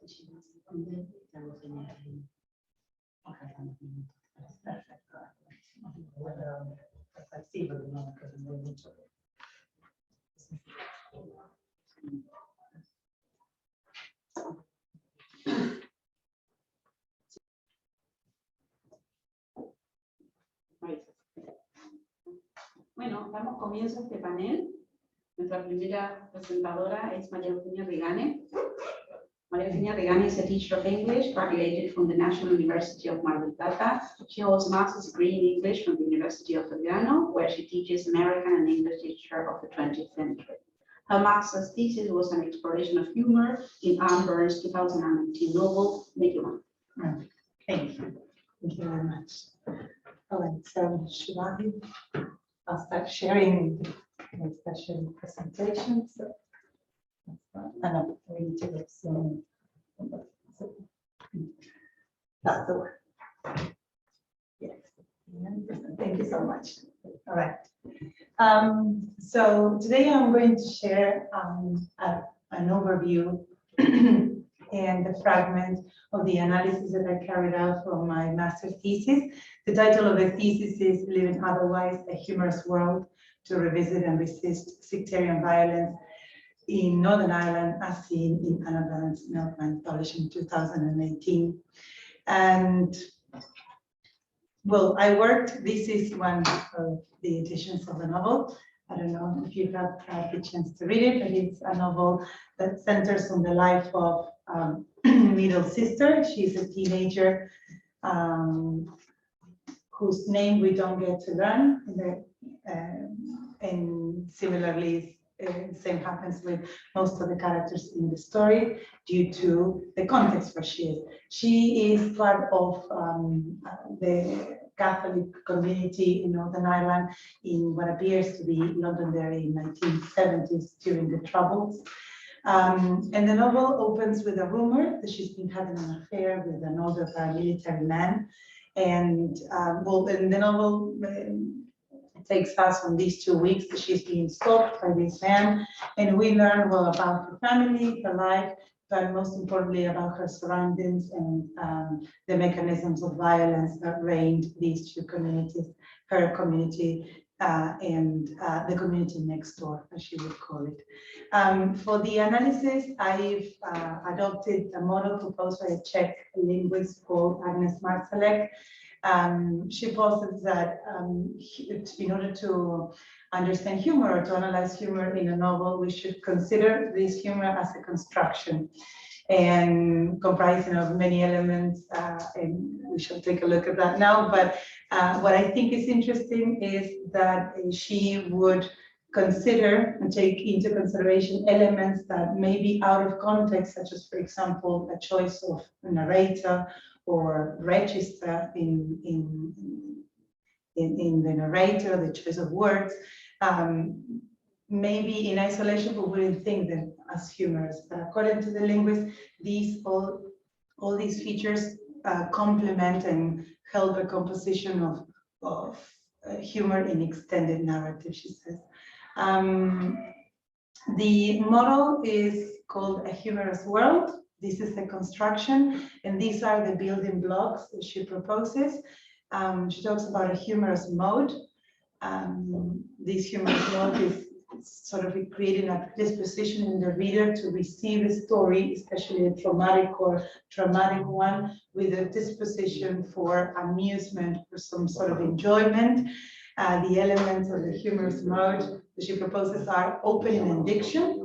muchísimas responde, ya lo tenía ahí. Ojalá unos minutos. Perfecto. Sí, porque no me quedo mucho. Bueno, damos comienzo a este panel. Nuestra primera presentadora es María Eugenia Rigane. María Eugenia Rigane is a teacher of English, graduated from the National University of Mar del Plata. She holds a master's degree in English from the University of Belgrano, where she teaches American and English literature of the 20th century. Her master's thesis was an exploration of humor in Anne Burns' 2019 novel, Milkman. Thank you. Thank you very much. All right, so I'll start sharing the special presentation. So, and I'm going to look soon. That's the word. Yes. Thank you so much. All right. So today I'm going to share an overview and the fragment of the analysis that I carried out from my master's thesis. The title of the thesis is Living Otherwise, a Humorous World to Revisit and Resist Sectarian Violence in Northern Ireland as seen in Anna Brandt's Milkman, published in 2018. And well, this is one of the editions of the novel. I don't know if you have had the chance to read it, but it's a novel that centers on the life of middle sister. She's a teenager whose name we don't get to learn. And similarly, the same happens with most of the characters in the story due to the context where she is. She is part of the Catholic community in Northern Ireland in what appears to be Londonderry in 1970s during the Troubles. And the novel opens with a rumor that she's been having an affair with an older paramilitary man. And well, in the novel, it takes us on these 2 weeks that she's being stalked by this man. And we learn well about her family, her life, but most importantly about her surroundings and the mechanisms of violence that reigned these two communities, her community and the community next door, as she would call it. For the analysis, I've adopted a model proposed by a Czech linguist called Agnes Marcelek. She posits that in order to understand humor or to analyze humor in a novel, we should consider this humor as a construction and comprising of many elements, and we shall take a look at that now. But what I think is interesting is that she would consider and take into consideration elements that may be out of context, such as, for example, a choice of a narrator or register in the narrator, the choice of words. Maybe in isolation, we wouldn't think them as humorous, but according to the linguist, all these features complement and help a composition of humor in extended narrative, she says. The model is called A Humorous World. This is a construction, and these are the building blocks that she proposes. She talks about a humorous mode. This humorous mode is sort of creating a disposition in the reader to receive a story, especially a traumatic or traumatic one, with a disposition for amusement, for some sort of enjoyment. The elements of the humorous mode that she proposes are opening and diction,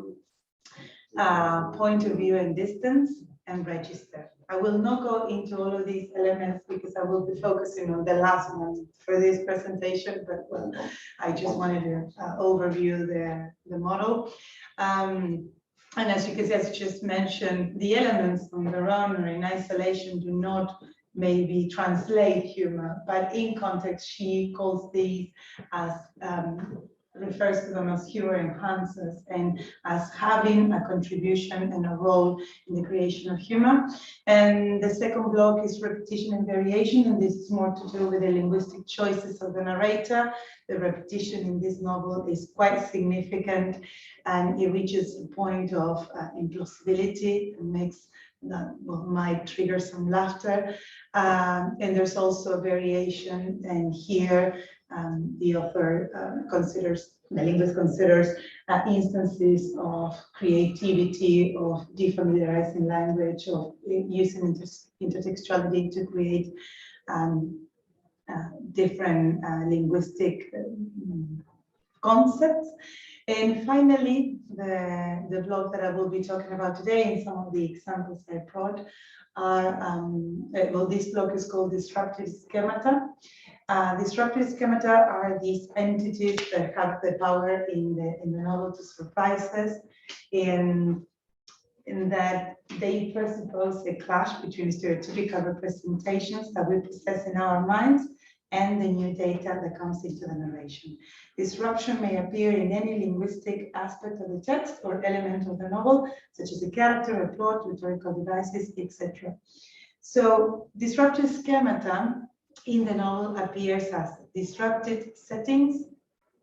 point of view and distance, and register. I will not go into all of these elements because I will be focusing on the last one for this presentation, but well, I just wanted to overview the model. And as you can see, as I just mentioned, the elements on their own or in isolation do not maybe translate humor, but in context, she calls these as refers to them as humor enhancers and as having a contribution and a role in the creation of humor. And the second block is repetition and variation, and this is more to do with the linguistic choices of the narrator. The repetition in this novel is quite significant, and it reaches a point of implausibility and makes that might trigger some laughter. And there's also variation, and here the author the linguist considers instances of creativity, of defamiliarizing language, of using intertextuality to create different linguistic concepts. And finally, the blog that I will be talking about today and some of the examples I brought are, well, this blog is called Disruptive Schemata. Disruptive schemata are these entities that have the power in the novel to surprise us, in that they presuppose a clash between stereotypical representations that we possess in our minds and the new data that comes into the narration. Disruption may appear in any linguistic aspect of the text or element of the novel, such as a character, a plot, rhetorical devices, etc. So disruptive schemata in the novel appears as disrupted settings,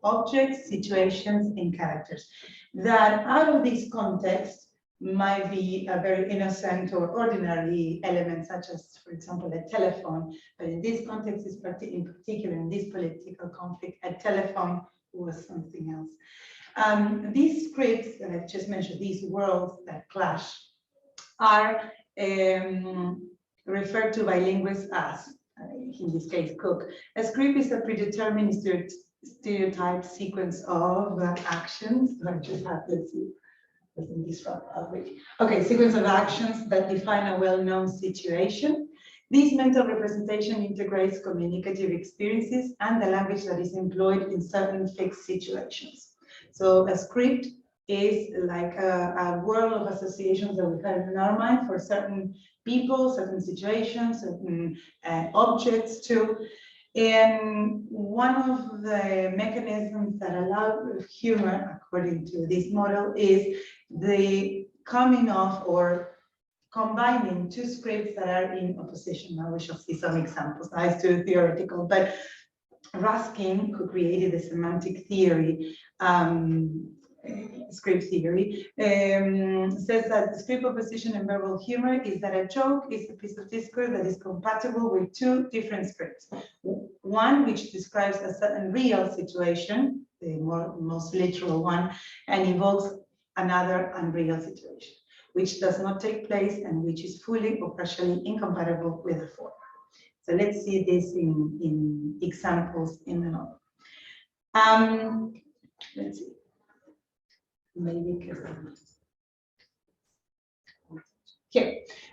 objects, situations, and characters that out of this context might be a very innocent or ordinary element, such as, for example, a telephone. But in this context, in particular, in this political conflict, a telephone was something else. These scripts that I've just mentioned, these worlds that clash, are referred to by linguists as, in this case, Cook. A script is a predetermined stereotype sequence of actions. I just have, let's see. Okay, sequence of actions that define a well-known situation. This mental representation integrates communicative experiences and the language that is employed in certain fixed situations. So a script is like a world of associations that we have in our mind for certain people, certain situations, certain objects too. And one of the mechanisms that allow humor, according to this model, is the coming of or combining two scripts that are in opposition. Now we shall see some examples. Now it's too theoretical, but Ruskin, who created the semantic theory, script theory, says that the script opposition in verbal humor is that a joke is a piece of discourse that is compatible with two different scripts. One which describes a certain real situation, the most literal one, and invokes another unreal situation, which does not take place and which is fully or partially incompatible with the former. So let's see this in examples in the novel. Let's see. Maybe here,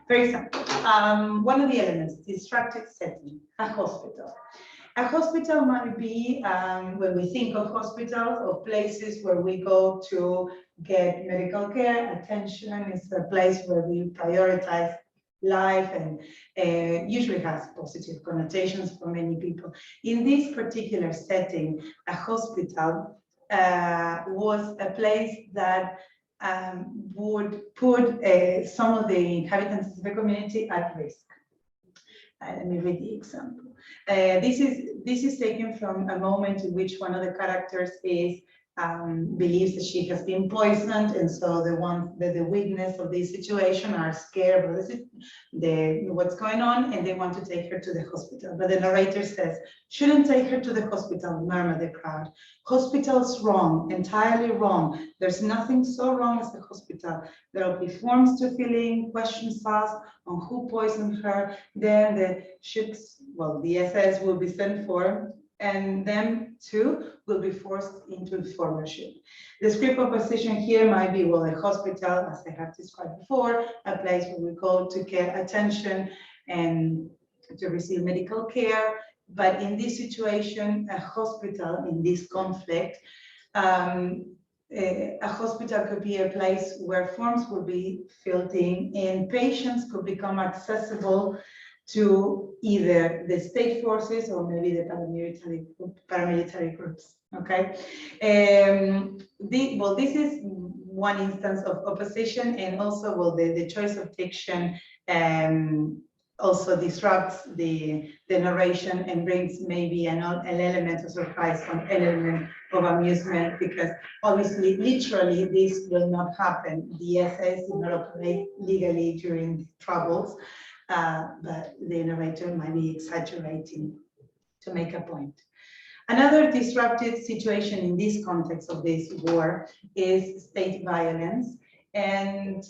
for example, one of the elements, distracted setting, a hospital. A hospital might be, when we think of hospitals, or places where we go to get medical care, attention. It's a place where we prioritize life and usually has positive connotations for many people. In this particular setting, a hospital was a place that would put some of the inhabitants of the community at risk. Let me read the example. This is taken from a moment in which one of the characters is believes that she has been poisoned, and so the witness of this situation are scared about what's going on, and they want to take her to the hospital. But the narrator says, "Shouldn't take her to the hospital," murmur the crowd. "Hospital's wrong, entirely wrong. There's nothing so wrong as the hospital. There'll be forms to fill in, questions asked on who poisoned her. Then the SS will be sent for, and them too will be forced into informership." The script opposition here might be, well, a hospital, as I have described before, a place where we go to get attention and to receive medical care. But in this situation, a hospital in this conflict, a hospital could be a place where forms will be filled in and patients could become accessible to either the state forces or maybe the paramilitary groups. Okay, this is one instance of opposition, and also, well, the choice of diction also disrupts the narration and brings maybe an element of surprise, an element of amusement, because obviously, literally, this will not happen. The SS did not operate legally during the Troubles, but the narrator might be exaggerating to make a point. Another disruptive situation in this context of this war is state violence. And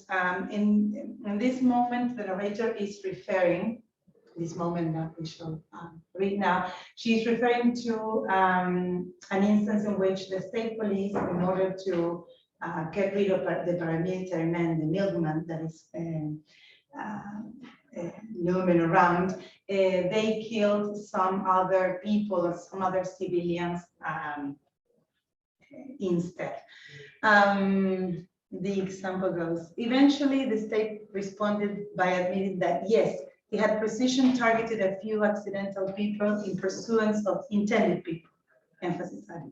in this moment, the narrator is referring, this moment that we shall read now, she's referring to an instance in which the state police, in order to get rid of the paramilitary man, the Milkman, that is looming around, they killed some other people, some other civilians instead. The example goes, eventually the state responded by admitting that yes, it had precision targeted a few accidental people in pursuance of intended people, emphasis added.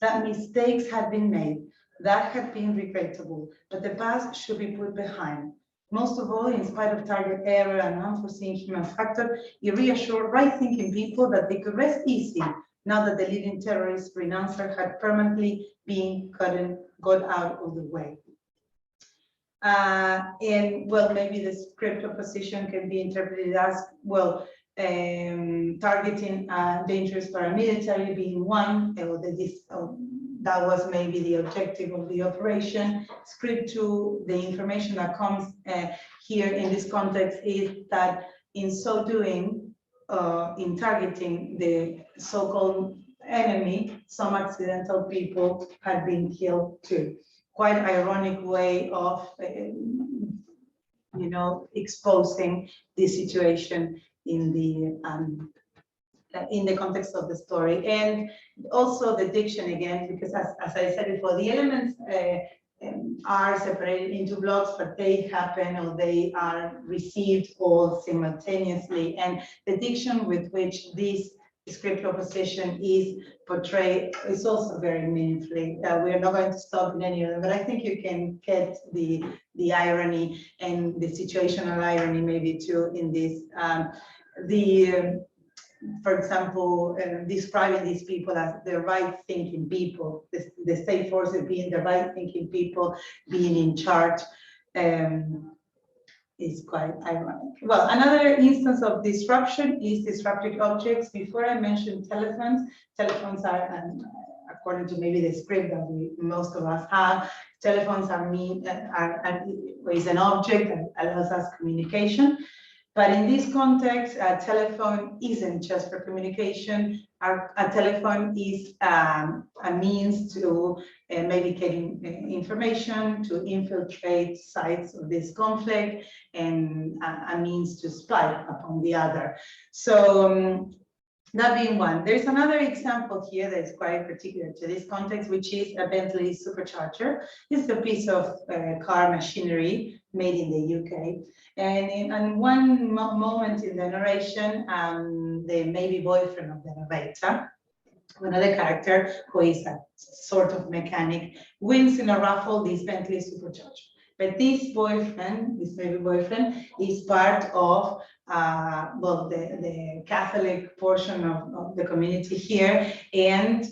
That mistakes had been made, that had been regrettable, but the past should be put behind. Most of all, in spite of target error and unforeseen human factor, it reassured right-thinking people that they could rest easy now that the leading terrorist renouncer had permanently been got out of the way. And well, maybe the script opposition can be interpreted as, well, targeting dangerous paramilitary being one, or that was maybe the objective of the operation. Script 2, the information that comes here in this context is that in so doing, in targeting the so-called enemy, some accidental people had been killed too. Quite ironic way of, exposing the situation in the context of the story. And also the diction again, because as I said before, the elements are separated into blocks, but they happen or they are received all simultaneously. And the diction with which this script opposition is portrayed is also very meaningfully. We're not going to stop in any of them, but I think you can get the irony and the situational irony maybe too in this. For example, describing these people as the right-thinking people, the state forces being the right-thinking people, being in charge, is quite ironic. Well, another instance of disruption is disruptive objects. Before I mentioned telephones, telephones are, according to maybe the script that most of us have, telephones is an object that allows us communication. But in this context, a telephone isn't just for communication. A telephone is a means to maybe getting information, to infiltrate sites of this conflict, and a means to spy upon the other. So that being one. There's another example here that is quite particular to this context, which is a Bentley supercharger. It's a piece of car machinery made in the UK. And in one moment in the narration, the maybe boyfriend of the narrator, another character who is a sort of mechanic, wins in a raffle this Bentley supercharger. But this boyfriend, this maybe boyfriend, is part of well, the Catholic portion of the community here, and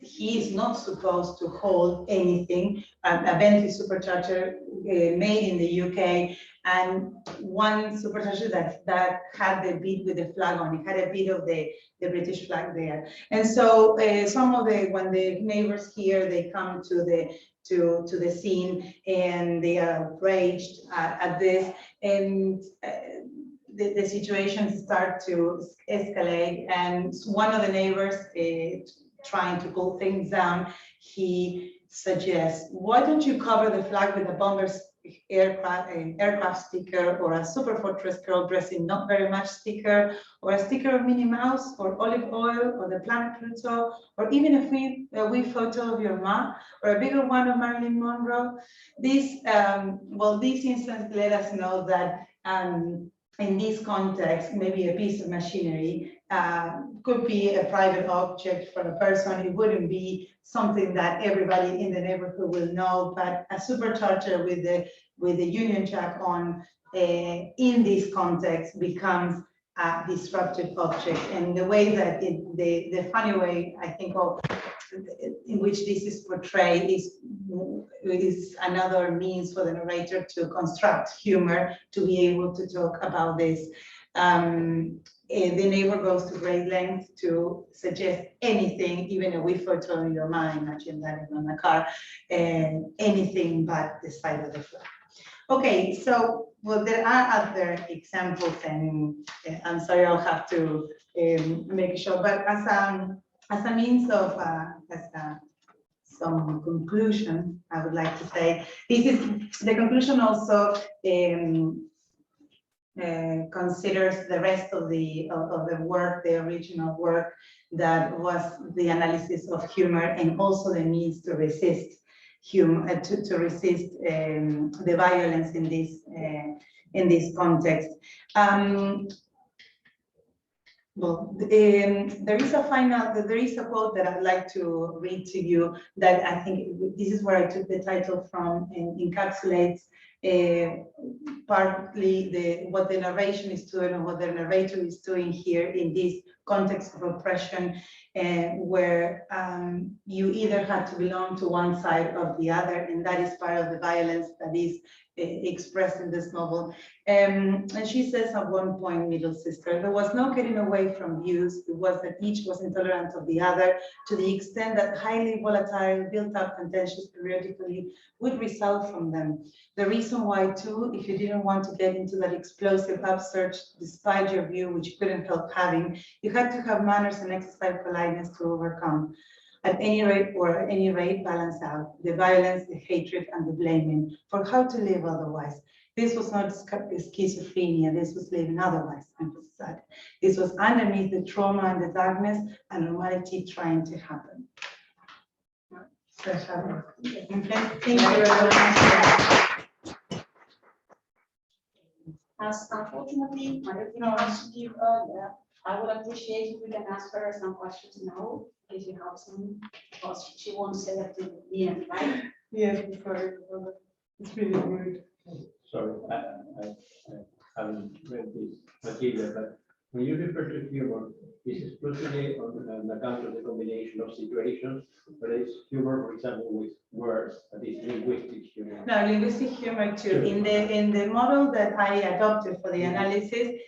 he is not supposed to hold anything. A Bentley supercharger made in the UK, and one supercharger that had the bit with the flag on it, had a bit of the British flag there. And so when the neighbors here, they come to the scene and they are outraged at this, and the situations start to escalate, and one of the neighbors trying to cool things down, he suggests, why don't you cover the flag with a bomber's aircraft sticker, or a Super Fortress girl dressing not very much sticker, or a sticker of Minnie Mouse, or olive oil, or the planet Pluto, or even a wee photo of your mom, or a bigger one of Marilyn Monroe. This instance let us know that in this context, maybe a piece of machinery could be a private object for a person. It wouldn't be something that everybody in the neighborhood will know, but a supercharger with the Union Jack on in this context becomes a disruptive object. And the way that the funny way I think of in which this is portrayed is another means for the narrator to construct humor, to be able to talk about this. The neighbor goes to great lengths to suggest anything, even a wee photo in your mind, imagine that on a car, and anything but the side of the flag. Okay, so well, there are other examples, and I'm sorry, I'll have to make sure, but as a means of some conclusion, I would like to say this is the conclusion also considers the rest of the work, the original work that was the analysis of humor and also the means to resist humor, to resist the violence in this context. Well, there is a quote that I'd like to read to you that I think this is where I took the title from and encapsulates partly what the narration is doing and what the narrator is doing here in this context of oppression, where you either had to belong to one side or the other, and that is part of the violence that is expressed in this novel. And she says at one point, middle sister, there was no getting away from views. It was that each was intolerant of the other to the extent that highly volatile, built-up contentions periodically would result from them. The reason why, too, if you didn't want to get into that explosive upsurge despite your view, which you couldn't help having, you had to have manners and exercise politeness to overcome. At any rate, balance out the violence, the hatred, and the blaming for how to live otherwise. This was not schizophrenia, this was living otherwise, emphasized. This was underneath the trauma and the darkness and normality trying to happen. Thank you very much. As unfortunately, my wants to give earlier, I would appreciate if we can ask her some questions now, if you have some, because she won't say that to the end, right? Yes, sorry. It's really rude. Sorry, I haven't read this material, but when you refer to humor, this is exclusively on account of the combination of situations, but it's humor, for example, with words, that is linguistic humor. No, linguistic humor too. In the model that I adopted for the analysis,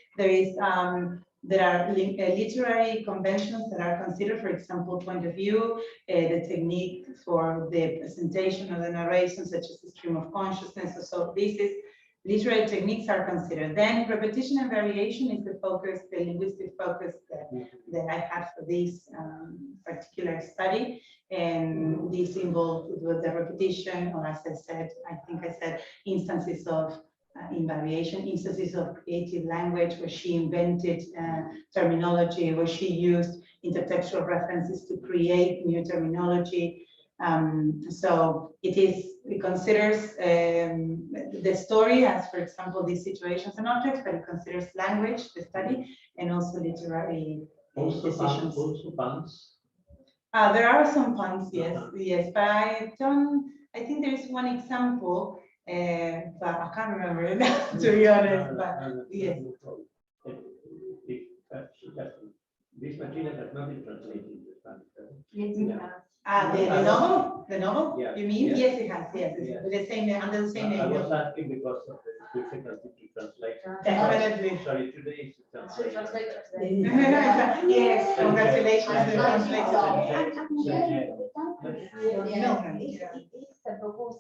there are literary conventions that are considered, for example, point of view, the technique for the presentation of the narration, such as the stream of consciousness. So this is literary techniques are considered. Then repetition and variation is the focus, the linguistic focus that I had for this particular study. And this involved with the repetition, or as I said, I think I said instances of invariation, instances of creative language where she invented terminology, where she used intertextual references to create new terminology. So it considers the story as, for example, these situations and objects, but it considers language, the study, and also literary decisions. Also puns. There are some puns, yes, but I think there is one example, but I can't remember it to be honest, but yes. This material has not been translated into Spanish. Yes, The novel? Yeah. You mean? Yeah. Yes, it has, yes. Yeah. With the same, under the same I name. was asking because of the difficulty to translate. Definitely. Sorry, today is the translation. Yes, congratulations to the translator. Because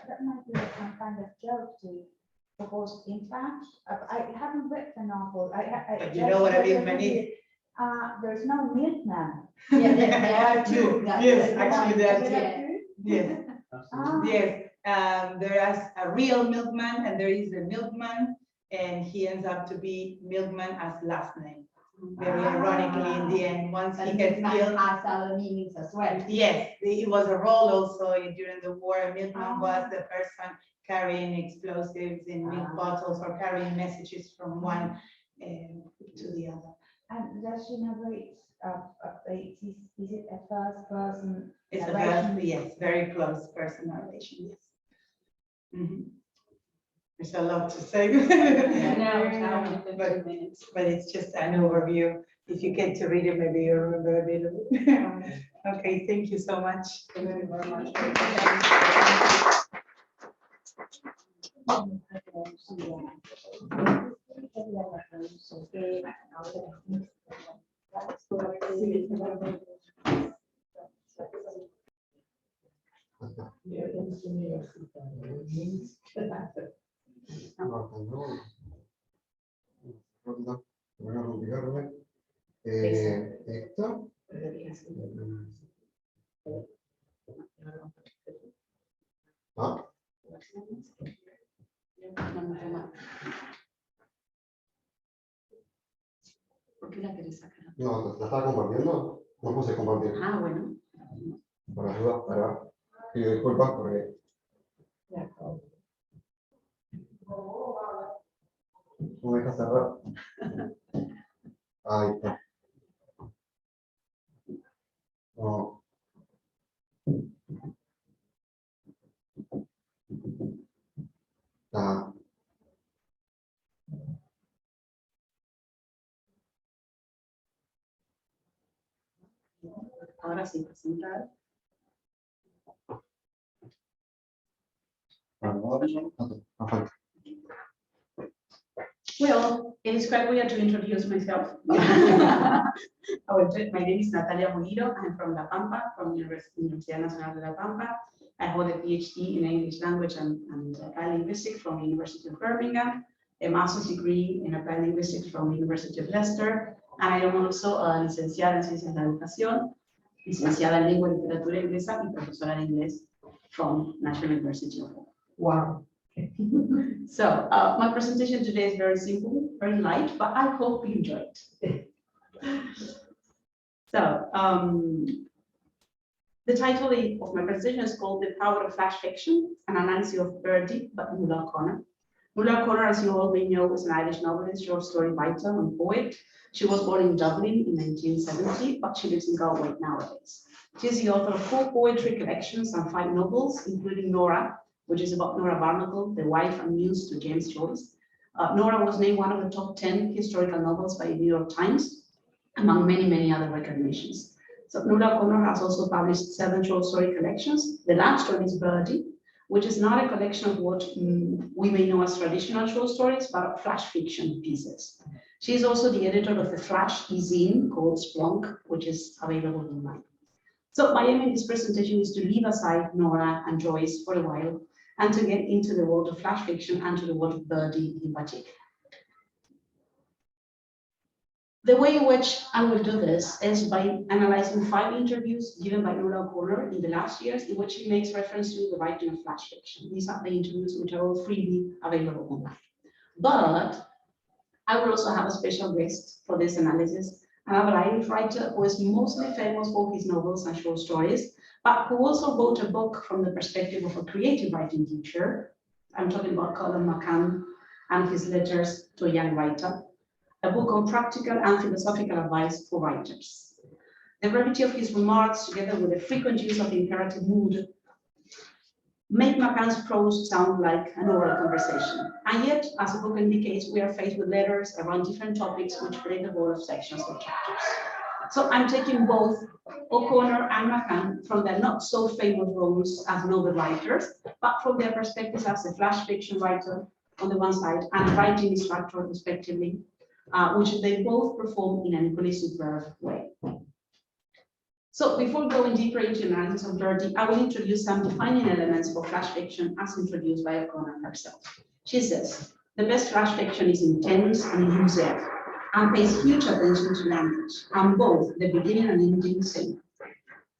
that might be a kind of joke to, because in fact, I haven't read the novel. But you know what a milkman is? There's no milkman. Yeah, there are two. Yes, actually there are two. Yes. Ah. Yes, there is a real milkman and there is a milkman, and he ends up to be milkman as last name. Very ironically, in the end, once he gets killed. Has other meanings as well. Yes, it was a role also during the war. A milkman was the person carrying explosives in milk bottles or carrying messages from one to the other. And does she narrate? Is it a first person? It's a narration? very, yes, very close person narration. Yes. There's a lot to say. Now only 15 But minutes. but it's just an overview. If you get to read it, maybe you remember a bit of it. Okay, thank you so much. Thank you very much. Voy a ubicarme. Esto. Ah, ¿Por qué la querés sacar? no, la estaba compartiendo. No puse compartir. Ah, bueno. Por las dudas, para. Pido disculpas porque. No me deja cerrar. Ahí está. No. Ah, Ahora sí, presentar. Well, it is quite weird to introduce myself. My name is NATALIA Muguiro. I'm from La Pampa, from Universidad Nacional de La Pampa. I hold a PhD in English language and applied linguistics from the University of Birmingham, a master's degree in applied linguistics from the University of Leicester, and I am also a licenciada en Ciencias de la Educación, licenciada en Lengua y Literatura Inglesa y profesora de inglés from National University of Leicester. Wow. So my presentation today is very simple, very light, but I hope you enjoy it. So the title of my presentation is called The Power of Flash Fiction, an analysis of Birdie by Nuala O'Connor. Nuala O'Connor, as you all may know, is an Irish novelist, short story writer, and poet. She was born in Dublin in 1970, but she lives in Galway nowadays. She is the author of 4 poetry collections and 5 novels, including Nora, which is about Nora Barnacle, the wife and muse to James Joyce. Nora was named one of the top 10 historical novels by the New York Times, among many, many other recognitions. So Nuala O'Connor has also published 7 short story collections. The last one is Birdie, which is not a collection of what we may know as traditional short stories, but flash fiction pieces. She is also the editor of the Flash e-zine called Splunk, which is available online. So my aim in this presentation is to leave aside Nora and Joyce for a while and to get into the world of flash fiction and to the world of Birdie in particular. The way in which I will do this is by analyzing 5 interviews given by Nuala O'Connor in the last years in which she makes reference to the writing of flash fiction. These are the interviews which are all freely available online. But I will also have a special guest for this analysis, another Irish writer who is mostly famous for his novels and short stories, but who also wrote a book from the perspective of a creative writing teacher. I'm talking about Colin McCann and his letters to a young writer, a book on practical and philosophical advice for writers. The brevity of his remarks, together with the frequent use of the imperative mood, make McCann's prose sound like an oral conversation. And yet, as the book indicates, we are faced with letters around different topics which play the role of sections or chapters. So I'm taking both O'Connor and McCann from their not so famous roles as novel writers, but from their perspectives as a flash fiction writer on the one side and writing instructor respectively, which they both perform in an equally superb way. So before going deeper into analysis of Birdie, I will introduce some defining elements for flash fiction as introduced by O'Connor herself. She says, the best flash fiction is intense and elusive and pays huge attention to language, and both the beginning and ending same.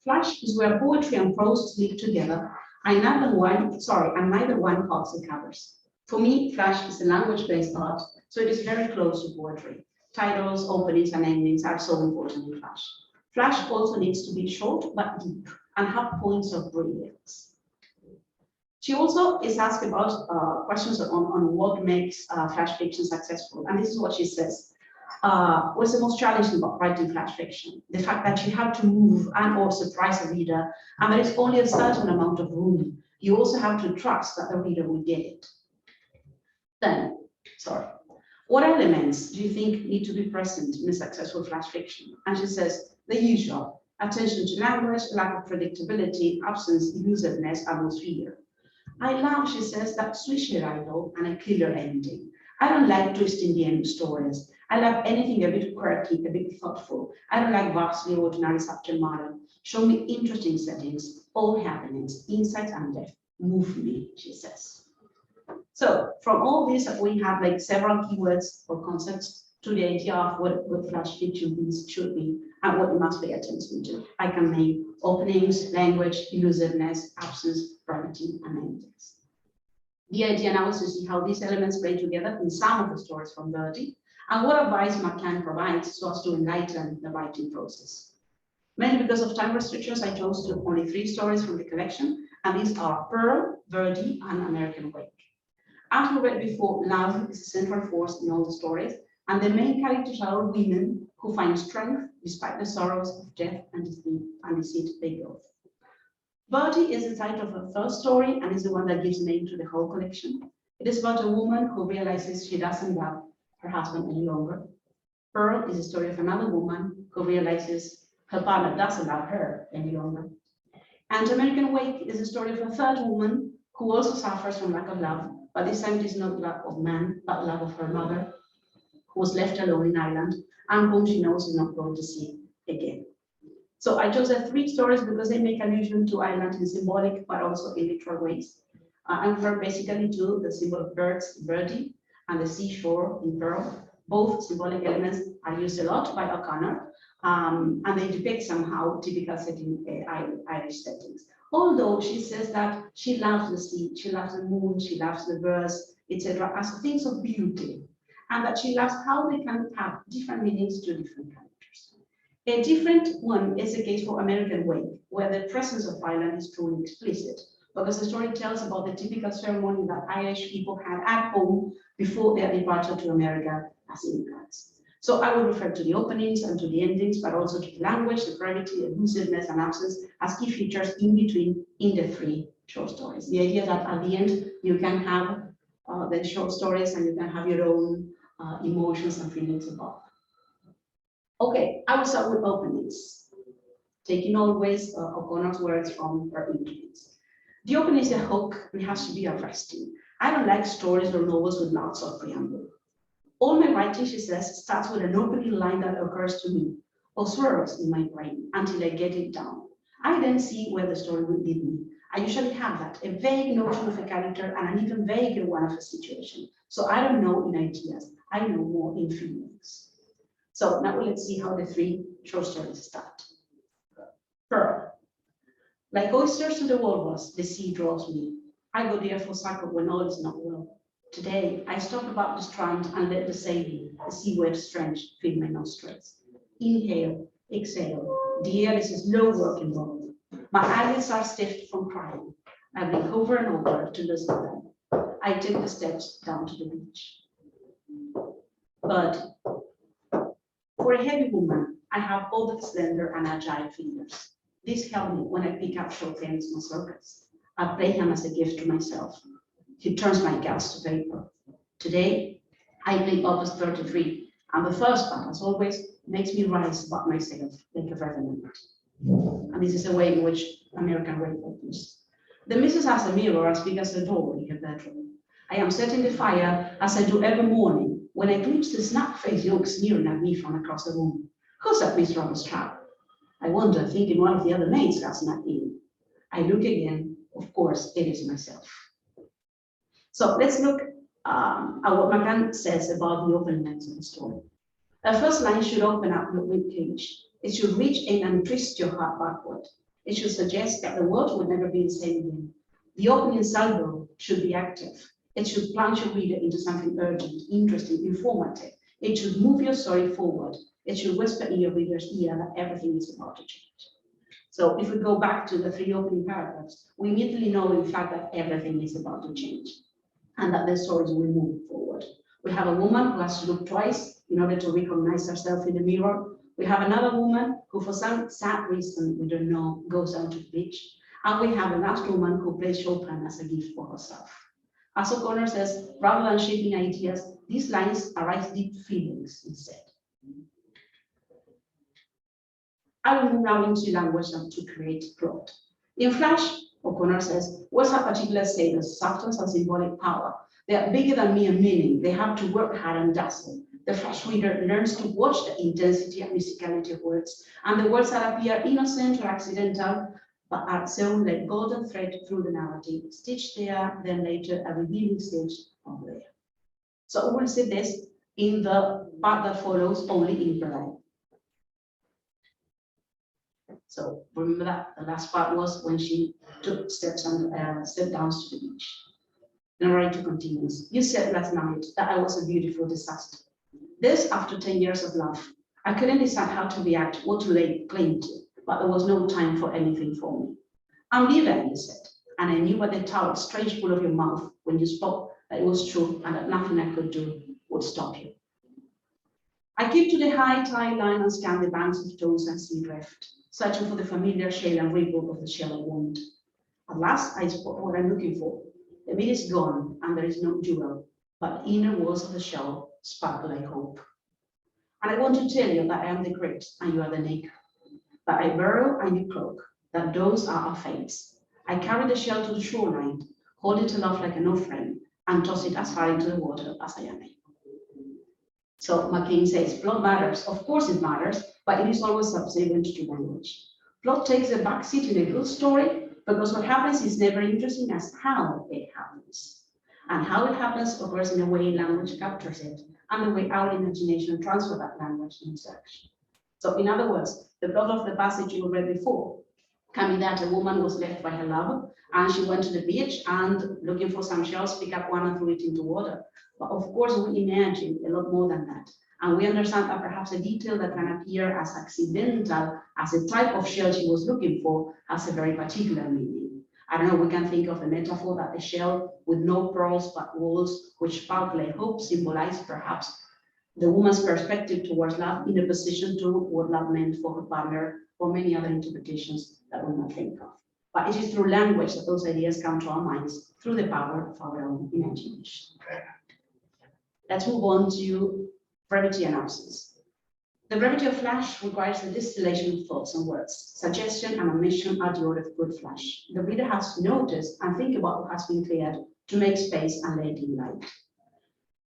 Flash is where poetry and prose sleep together, and neither one hogs the covers. For me, flash is a language-based art, so it is very close to poetry. Titles, openings, and endings are so important in flash. Flash also needs to be short but deep and have points of brilliance. She also is asked about questions on what makes flash fiction successful, and this is what she says. What's the most challenging about writing flash fiction? The fact that you have to move and or surprise a reader, and there is only a certain amount of room. You also have to trust that the reader will get it. Then, sorry, what elements do you think need to be present in a successful flash fiction? And she says, the usual: attention to language, lack of predictability, absence, elusiveness, atmosphere. I love, she says, that swishy rival and a killer ending. I don't like twisting the end stories. I love anything a bit quirky, a bit thoughtful. I don't like vastly ordinary subject matter. Show me interesting settings, all happenings, insights and depth. Move me, she says. So from all this, we have like several keywords or concepts to the idea of what flash fiction should be and what you must pay attention to. I can name openings, language, elusiveness, absence, brevity, and endings. The idea now is to see how these elements play together in some of the stories from Birdie, and what advice McCann provides so as to enlighten the writing process. Mainly because of time restrictions, I chose to only 3 stories from the collection, and these are Pearl, Birdie, and American Wake. As we read before, love is a central force in all the stories, and the main characters are all women who find strength despite the sorrows of death and deceit they go through. Birdie is the title of the first story and is the one that gives name to the whole collection. It is about a woman who realizes she doesn't love her husband any longer. Pearl is the story of another woman who realizes her partner doesn't love her any longer. And American Wake is the story of a third woman who also suffers from lack of love, but this time it is not love of man, but love of her mother, who was left alone in Ireland and whom she knows is not going to see again. So I chose the 3 stories because they make allusion to Ireland in symbolic, but also in literal ways. And refer basically to the symbol of birds, Birdie, and the seashore in Pearl. Both symbolic elements are used a lot by O'Connor, and they depict somehow typical setting, Irish settings. Although she says that she loves the sea, she loves the moon, she loves the birds, etc., as things of beauty, and that she loves how they can have different meanings to different characters. A different one is the case for American Wake, where the presence of Ireland is truly explicit, because the story tells about the typical ceremony that Irish people had at home before their departure to America as immigrants. So I will refer to the openings and to the endings, but also to the language, the brevity, the elusiveness, and absence as key features in between in the 3 short stories. The idea that at the end you can have the short stories and you can have your own emotions and feelings above. Okay, I will start with openings, taking always O'Connor's words from her interviews. The opening is a hook and has to be arresting. I don't like stories or novels with lots of preamble. All my writing, she says, starts with an opening line that occurs to me, or swirls in my brain until I get it down. I then see where the story will lead me. I usually have that, a vague notion of a character and an even vaguer one of a situation. So I don't know in ideas, I know more in feelings. So now let's see how the 3 short stories start. Pearl. Like oysters to the walrus, the sea draws me. I go there for succor when all is not well. Today, I stop about the strand and let the sailing, the sea wave strange, fill my nostrils. Inhale, exhale. The air is a slow work involved. My eyelids are stiff from crying. I blink over and over to listen to them. I take the steps down to the beach. But for a heavy woman, I have all the slender and agile fingers. This helped me when I pick up short ends in circus. I play him as a gift to myself. He turns my gas to vapor. Today, I play Opus 33, and the first part, as always, makes me rise above myself like a revenant. And this is the way in which American Wake opens. The missus has a mirror as big as a door in her bedroom. I am setting the fire as I do every morning when I glimpse the snap-faced young sneering at me from across the room. Who's that Miss Robinstrap? I wonder, thinking one of the other maids last night in. I look again, of course, it is myself. So let's look at what McCann says about the opening lines of the story. The first line should open up your ribcage. It should reach in and twist your heart backward. It should suggest that the world will never be the same again. The opening salvo should be active. It should plunge your reader into something urgent, interesting, informative. It should move your story forward. It should whisper in your reader's ear that everything is about to change. So if we go back to the 3 opening paragraphs, we immediately know, in fact, that everything is about to change and that the stories will move forward. We have a woman who has to look twice in order to recognize herself in the mirror. We have another woman who, for some sad reason we don't know, goes down to the beach. And we have a last woman who plays Chopin as a gift for herself. As O'Connor says, rather than shaping ideas, these lines arise deep feelings instead. I will move now into language to create plot. In Flash, O'Connor says, words have particular status, substance, and symbolic power. They are bigger than mere meaning. They have to work hard and dazzle. The Flash reader learns to watch the intensity and mysticality of words, and the words that appear innocent or accidental, but are sewn like golden thread through the narrative, stitched there, then later a revealing stage of layer. So we will see this in the part that follows only in Birdie. So remember that the last part was when she took steps and stepped down to the beach. Narrator continues. You said last night that I was a beautiful disaster. This after 10 years of love. I couldn't decide how to react, what to lay claim to, but there was no time for anything for me. I'm leaving, you said, and I knew by the tired, strange pull of your mouth when you spoke that it was true and that nothing I could do would stop you. I keep to the high tide line and scan the banks of tones and sea drift, searching for the familiar shale and ripple of the shallow wound. At last, I spot what I'm looking for. The meat is gone, and there is no jewel, but the inner walls of the shell sparkle like hope. And I want to tell you that I am the grit, and you are the naked. That I burrow and you cloak, that those are our fates. I carry the shell to the shoreline, hold it aloft like an offering, and toss it as far into the water as I am able. So McCain says, plot matters. Of course it matters, but it is always subservient to language. Plot takes a backseat in a good story, because what happens is never interesting as how it happens. And how it happens occurs in a way language captures it, and the way our imagination transfers that language in search. So in other words, the plot of the passage you read before can be that a woman was left by her lover, and she went to the beach and looking for some shells, pick up one and threw it into water. But of course, we imagine a lot more than that. And we understand that perhaps a detail that can appear as accidental as the type of shell she was looking for has a very particular meaning. I don't know, we can think of a metaphor that a shell with no pearls but walls which sparkle like hope symbolize perhaps the woman's perspective towards love in opposition to what love meant for her partner, or many other interpretations that we might think of. But it is through language that those ideas come to our minds through the power of our own imagination. Let's move on to brevity and absence. The brevity of Flash requires the distillation of thoughts and words. Suggestion and omission are the order of good Flash. The reader has to notice and think about what has been cleared to make space and let in light.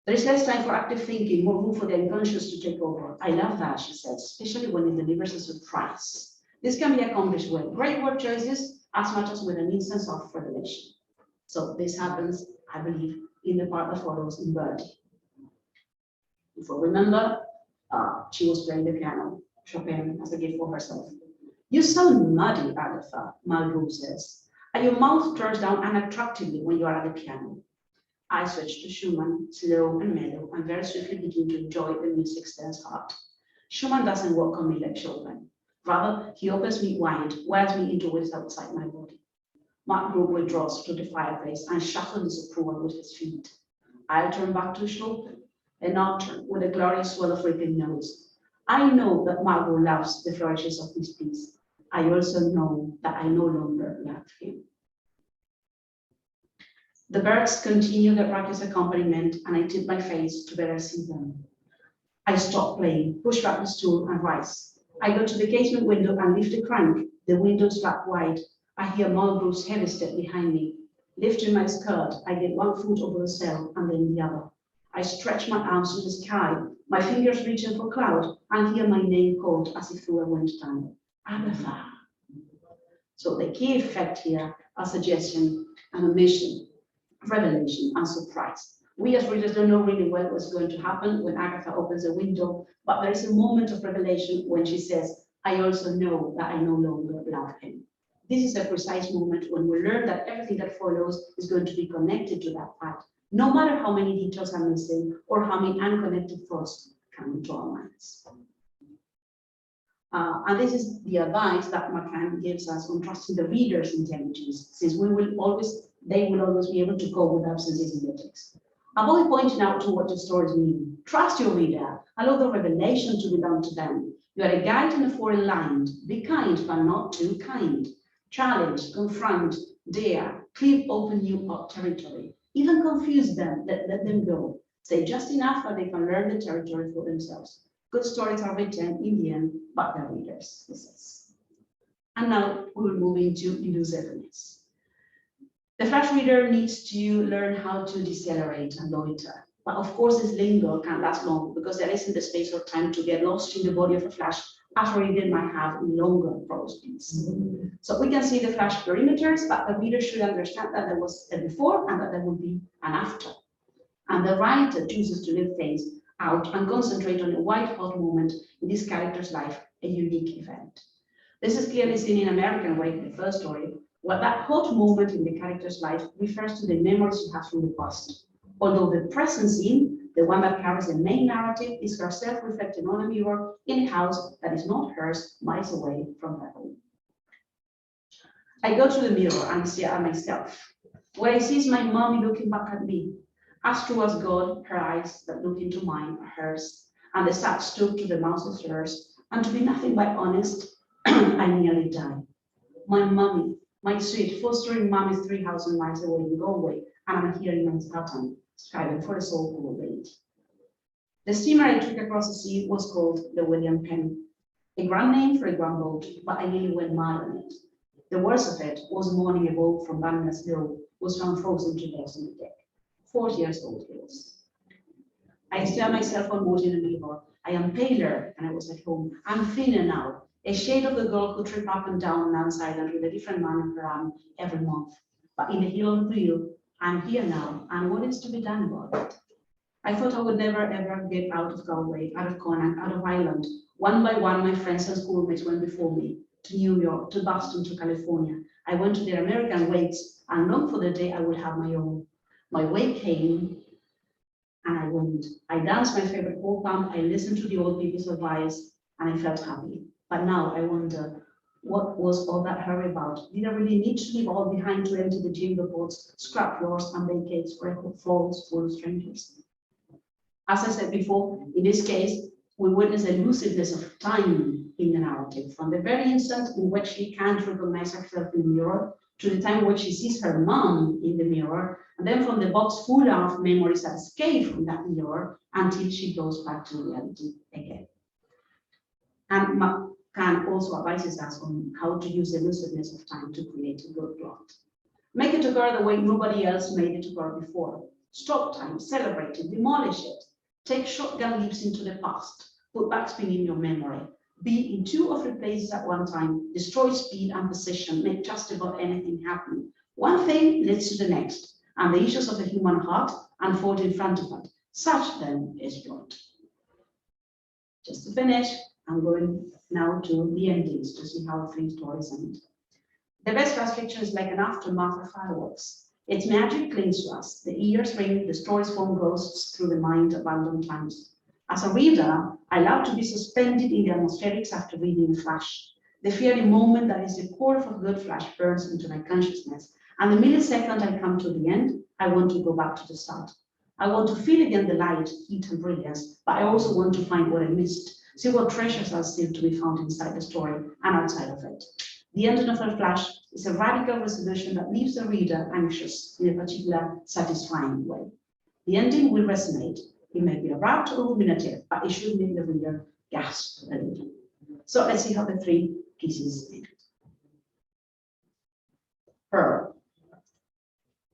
There is less time for active thinking, more room for the unconscious to take over. I love that, she says, especially when it delivers a surprise. This can be accomplished with great word choices as much as with an instance of revelation. So this happens, I believe, in the part that follows in Birdie. If you remember, she was playing the piano, Chopin, as a gift for herself. You sound muddy, Agatha, Muguiro says, and your mouth turns down unattractively when you are at the piano. I switch to Schumann, slow and mellow, and very swiftly begin to enjoy the music's dense heart. Schumann doesn't work on me like Chopin. Rather, he opens me wide, wears me into what is outside my body. Muguiro withdraws to the fireplace and shuffles disapproval with his feet. I'll turn back to Chopin, a nocturne with a glorious swell of ripping notes. I know that Muguiro loves the flourishes of this piece. I also know that I no longer love him. The birds continue their practice accompaniment, and I tip my face to better see them. I stop playing, push back the stool, and rise. I go to the casement window and lift the crank. The windows flap wide. I hear Muguiro's heavy step behind me. Lifting my skirt, I get one foot over the sill and then the other. I stretch my arms to the sky, my fingers reaching for cloud, and hear my name called as if through a wind tunnel. Agatha. So the key effect here are suggestion and omission, revelation and surprise. We as readers don't know really well what's going to happen when Agatha opens a window, but there is a moment of revelation when she says, I also know that I no longer love him. This is a precise moment when we learn that everything that follows is going to be connected to that fact, no matter how many details are missing or how many unconnected thoughts come into our minds. And this is the advice that McCann gives us on trusting the reader's intelligence, since they will always be able to cope with absences in the text. Avoid pointing out to what the stories mean. Trust your reader. Allow the revelation to be done to them. You are a guide in a foreign land. Be kind, but not too kind. Challenge, confront, dare, cleave open new territory. Even confuse them, let them go. Say just enough that they can learn the territory for themselves. Good stories are written in the end by their readers, he says. And now we will move into elusiveness. The flash reader needs to learn how to decelerate and loiter. But of course, this lingo can't last long because there isn't the space or time to get lost in the body of a flash as a reader might have in longer prose pieces. So we can see the flash perimeters, but the reader should understand that there was a before and that there will be an after. And the writer chooses to leave things out and concentrate on a white hot moment in this character's life, a unique event. This is clearly seen in American Way, the first story, where that hot moment in the character's life refers to the memories she has from the past. Although the present scene, the one that carries the main narrative, is herself reflecting on a mirror in a house that is not hers, miles away from her home. I go to the mirror and see at myself, where I see my mommy looking back at me. As true as God, her eyes that look into mine are hers, and the sad stoop to the mouse is hers, and to be nothing but honest, I nearly die. My mommy, my sweet fostering mommy is 3,000 miles away in Galway, and I'm here in Manhattan, striving for a so-called wait. The steamer I took across the sea was called the William Penn, a grand name for a grand boat, but I nearly went mad on it. The worst of it was morning a boat from Banner's Hill was found frozen to death on the deck. 40 years old he was. I stare myself on board in the mirror. I am paler than I was at home. I'm thinner now, a shade of the girl who tripped up and down Nan's Island with a different man in her arm every month. But in the hill of the wheel, I'm here now, and what is to be done about it? I thought I would never ever get out of Galway, out of Connacht, out of Ireland. One by one, my friends and schoolmates went before me, to New York, to Boston, to California. I went to their American wakes and longed for the day I would have my own. My wake came, and I went. I danced my favorite polka, I listened to the old people's advice, and I felt happy. But now I wonder, what was all that hurry about? Did I really need to leave all behind to empty the gym reports, scrap floors, and bake cakes for floors full of strangers? As I said before, in this case, we witness a lucidness of time in the narrative, from the very instant in which she can't recognize herself in the mirror, to the time when she sees her mom in the mirror, and then from the box full of memories that escape from that mirror until she goes back to reality again. And Can also advises us on how to use the lucidness of time to create a good plot. Make it occur the way nobody else made it occur before. Stop time, celebrate it, demolish it. Take shotgun leaps into the past. Put backspin in your memory. Be in 2 or 3 places at one time. Destroy speed and position. Make just about anything happen. One thing leads to the next, and the issues of the human heart unfold in front of it. Such then is plot. Just to finish, I'm going now to the endings to see how 3 stories end. The best class fiction is like an aftermath of fireworks. Its magic clings to us. The ears ring, the stories form ghosts through the mind of random times. As a reader, I love to be suspended in the atmospherics after reading a flash. The fiery moment that is the core of a good flash burns into my consciousness, and the millisecond I come to the end, I want to go back to the start. I want to feel again the light, heat, and brilliance, but I also want to find what I missed, see what treasures are still to be found inside the story and outside of it. The ending of a flash is a radical resolution that leaves the reader anxious in a particular satisfying way. The ending will resonate. It may be abrupt or ruminative, but it should make the reader gasp a little. So let's see how the 3 pieces end. Pearl.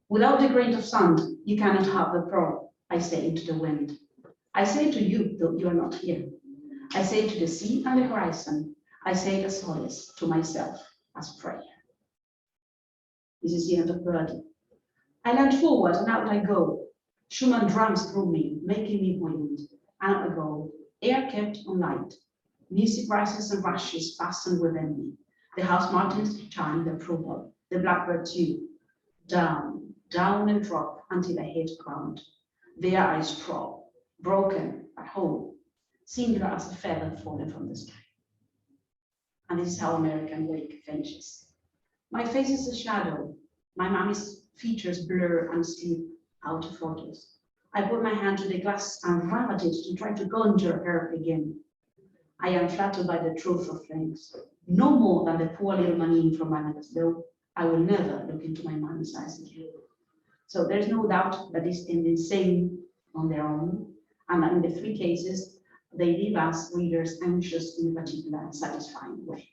Without the grain of sand, you cannot have the pearl, I say into the wind. I say to you, though you are not here. I say to the sea and the horizon. I say it as solace, to myself as prayer. This is the end of Birdie. I leaned forward and out I go. Schumann drums through me, making me buoyant. Out I go, air kept on light. Music rises and rushes fastened within me. The house martins chime their approval. The blackbird too. Down, down and drop until I hit ground. There I sprawl, broken but whole, singular as a feather falling from the sky. And this is how American Wake finishes. My face is a shadow. My mommy's features blur and slip out of photos. I put my hand to the glass and rabbit it to try to conjure her again. I am flattered by the truth of things. No more than the poor little Manine from my mother's bill. I will never look into my mommy's eyes again. So there's no doubt that it's insane on their own. And in the three cases, they leave us readers anxious in a particular and satisfying way.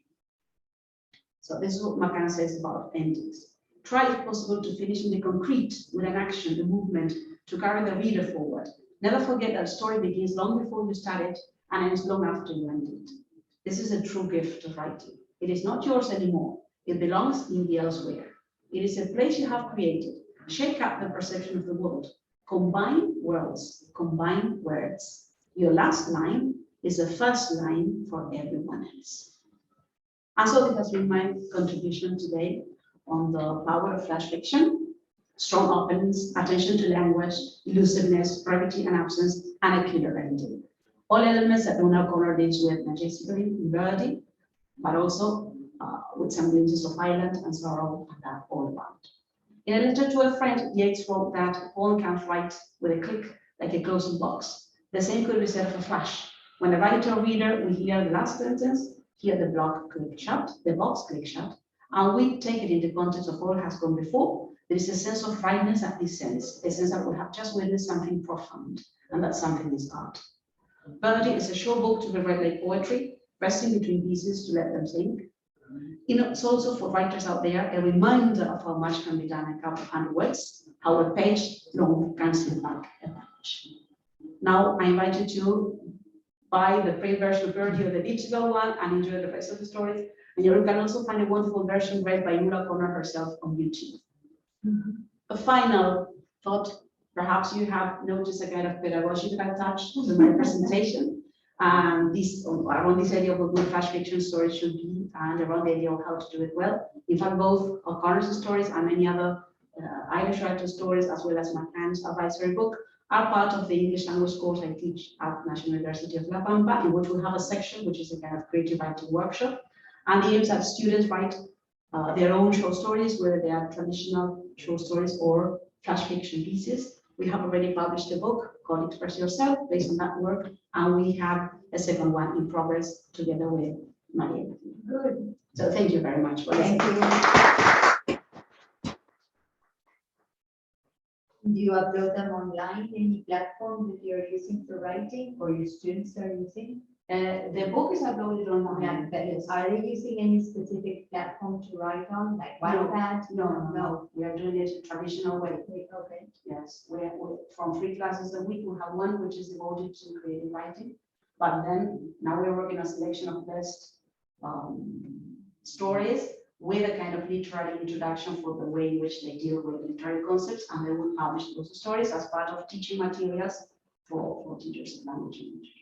So this is what McCann says about endings. Try, if possible, to finish in the concrete with an action, a movement to carry the reader forward. Never forget that a story begins long before you start it and ends long after you end it. This is a true gift of writing. It is not yours anymore. It belongs in the elsewhere. It is a place you have created. Shake up the perception of the world. Combine worlds, combine words. Your last line is the first line for everyone else. And so this has been my contribution today on the power of flash fiction. Strong openness, attention to language, elusiveness, brevity and absence, and a killer ending. All elements that Nuala O'Connor deals with majestically in Birdie, but also with some glimpses of violence and sorrow and that all about. In a letter to a friend, Yates wrote that a poem can't write with a click like a closing box. The same could be said of a flash. When a writer or reader will hear the last sentence, hear the block click shut, the box click shut, and we take it in the context of all has gone before, there is a sense of rightness at this sense, a sense that we have just witnessed something profound, and that something is art. Birdie is a short book to be read like poetry, resting between pieces to let them think. It's also for writers out there a reminder of how much can be done in a couple of hundred words, how a page long can seem like a page. Now I invite you to buy the print version of Birdie or the digital one and enjoy the rest of the stories. And you can also find a wonderful version read by Nuala O'Connor herself on YouTube. A final thought, perhaps you have noticed a kind of pedagogical touch to my presentation. Around this idea of what good flash fiction stories should be, and around the idea of how to do it well. In fact, both O'Connor's stories and many other Irish writers' stories, as well as McCann's advisory book, are part of the English language course I teach at National University of La Pampa, in which we have a section which is a kind of creative writing workshop. And the aim is that students write their own short stories, whether they are traditional short stories or flash fiction pieces. We have already published a book called Express Yourself based on that work, and we have a second one in progress together with MARÍA. Good. So thank you very much for listening. Thank you. Do you upload them online, any platform that you're using for writing or your students are using? The book is uploaded online. Yes. Are they using any specific platform to write on, like Wattpad? No, we are doing it a traditional way. Okay. Yes, we're from 3 classes a week. We have one which is devoted to creative writing, but then now we're working on a selection of best stories with a kind of literary introduction for the way in which they deal with literary concepts, and they will publish those stories as part of teaching materials for teachers of language and literature.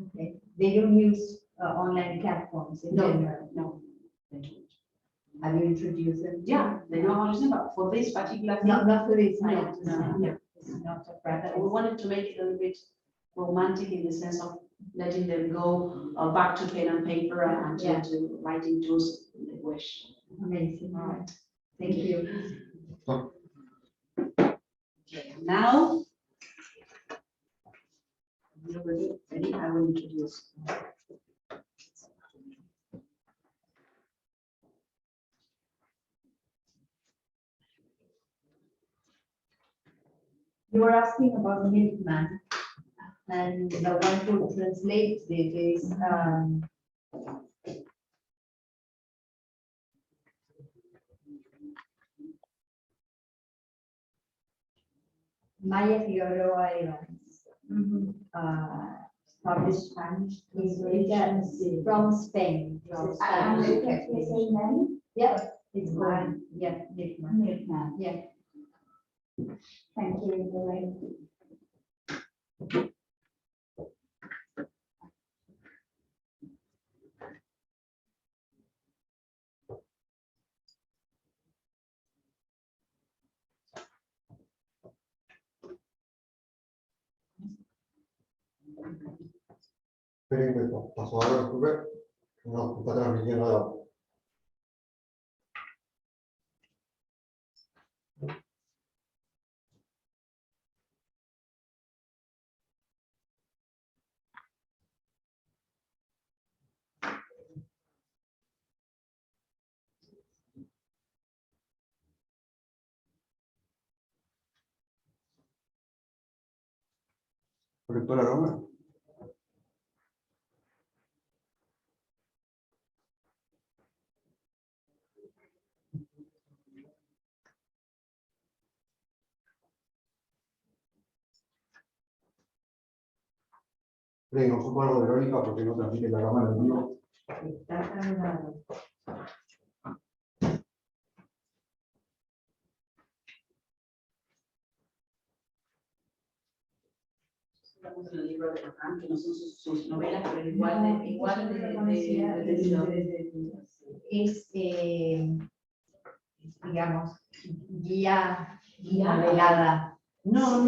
Okay. They don't use online platforms in general? No, they don't. Have you introduced them? Yeah, they know how to do that. For this particular thing, Not for this. No. It's not a practice. we wanted to make it a little bit romantic in the sense of letting them go back to pen and paper and to writing tools if they wish. Amazing. All right. Thank you. Okay, now you're ready, I will introduce. You were asking about Milkman, and the one who translates it is Maya Figueroa Evans. Published Spanish translation from Spain. Yeah, it's mine. Yeah, Milkman. Yeah. Thank you, Lorraine. Perimetro, paso a ver, no, está transmitiendo Protector el aroma. No ocupa algo Verónica porque no transmite la cámara en vivo. Estamos en el libro de Lacan, que no son sus novelas, pero igual Es, digamos, guía novelada. No es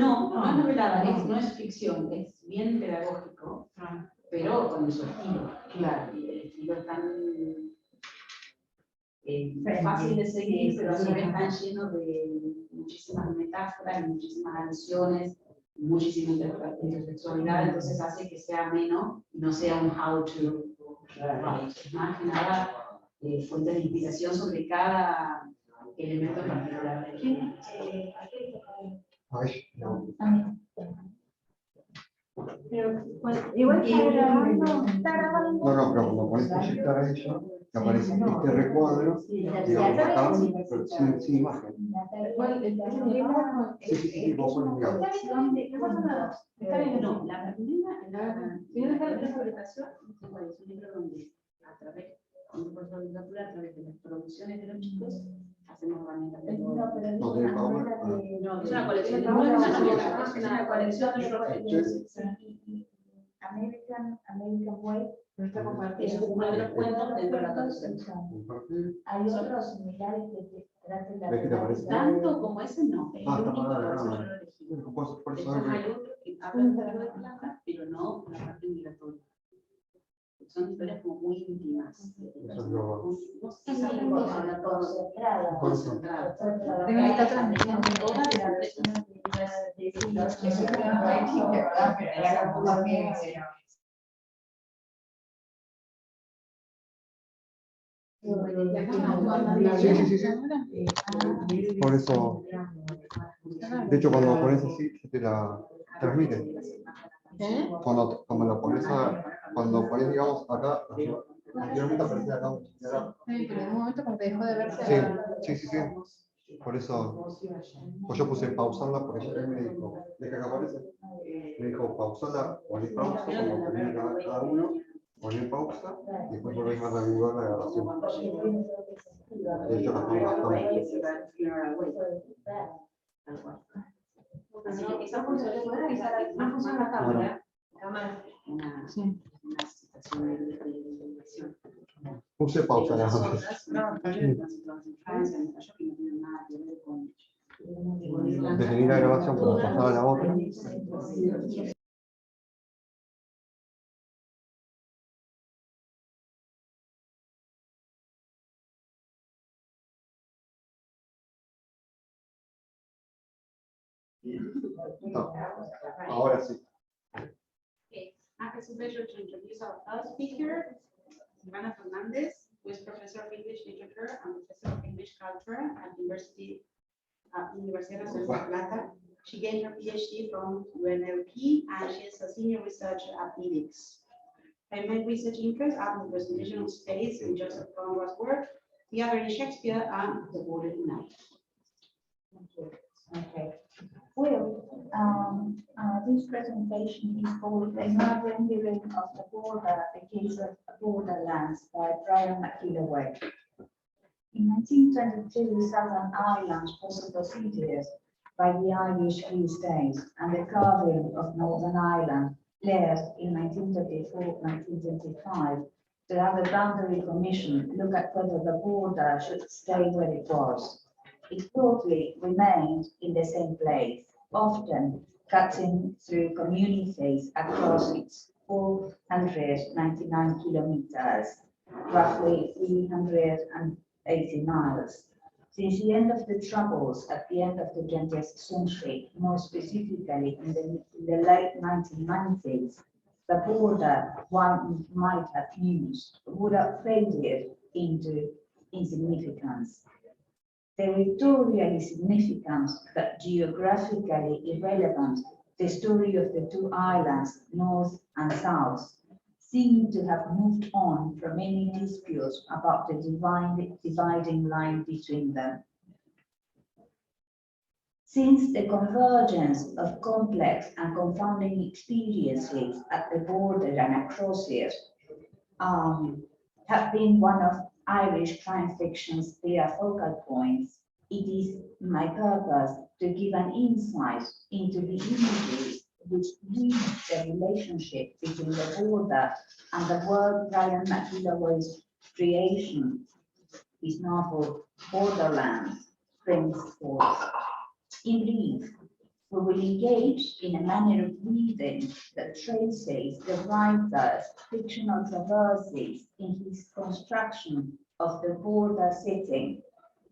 novelada, no es ficción, es bien pedagógico, pero con su estilo. Claro, y el estilo es tan fácil de seguir, pero a su vez tan lleno de muchísimas metáforas, muchísimas alusiones, muchísima intersexualidad, entonces hace que sea ameno y no sea un how to write. Más que nada, fuente de inspiración sobre cada elemento en particular. Ay, no. Pero, igual está grabando. No, pero cuando pones proyectar a ella, te aparece este recuadro, digamos, acá, pero sin imagen. Sí, vos pones, digamos. No, la primera interpretación es un libro donde a través de literatura, a través de las producciones de los chicos, hacemos herramientas de No tiene power. no, es una colección de novelas, es una colección de American Way. es uno de los cuentos dentro de la colección. Hay otros similares que tratan de ¿Ves que te aparece? Tanto como ese no, es el Está único mal, que no, yo no. lo elegí. Por eso Después hay otro que habla un poco de plata, pero no la parte migratoria. Son historias como muy íntimas. Eso es lo- No sé si es concentrada. Por eso. Sí. Por eso, de hecho, cuando pones así, se te la transmite. Cuando lo pones cuando pones, digamos, acá, anteriormente aparecía acá. Sí, pero en un momento como que dejó de verse. Sí. Por eso, pues yo puse pausarla porque ella también me dijo, deja que aparece. Me dijo pausarla, poner pausa, como termine cada uno, poner pausa y después volvés a reanudar la grabación. De hecho, acá estamos Así que esa función de poder no funciona la cámara. Una situación de inversión. Puse pausa nada más. Otras, en Francia, en Nueva York, y no tienen nada que ver con Detener la grabación para pasar a la otra. No, ahora sí. Okay. It's a pleasure to introduce our first speaker, SILVANA FERNÁNDEZ, who is Professor of English Literature and Professor of English Culture at Universidad de La Plata. She gained her PhD from UNLP and she is a senior researcher at EDIX. Her main research interests are the representation of space in Joseph Conrad's work, the other in Shakespeare, and the Borderlands. Okay. Well, this presentation is called "Another Rendering of the Border, the Case of Borderlands" by Brian McGilloway. In 1922, Southern Ireland was superseded by the Irish Free State, and the carving of Northern Ireland led in 1934-1925 to have a boundary commission look at whether the border should stay where it was. It broadly remained in the same place, often cutting through communities across its 499 kilometers, roughly 380 miles. Since the end of the Troubles at the end of the 20th century, more specifically in the late 1990s, the border one might have used would have faded into insignificance. Territorially significant but geographically irrelevant the story of the two islands, North and South, seem to have moved on from any disputes about the dividing line between them. Since the convergence of complex and confounding experiences at the border and across it have been one of Irish crime fiction's clear focal points, it is my purpose to give an insight into the images which lead the relationship between the border and the world Brian McGilloway's creation, his novel Borderlands, brings forth. In brief, we will engage in a manner of reading that traces the writer's fictional traverses in his construction of the border setting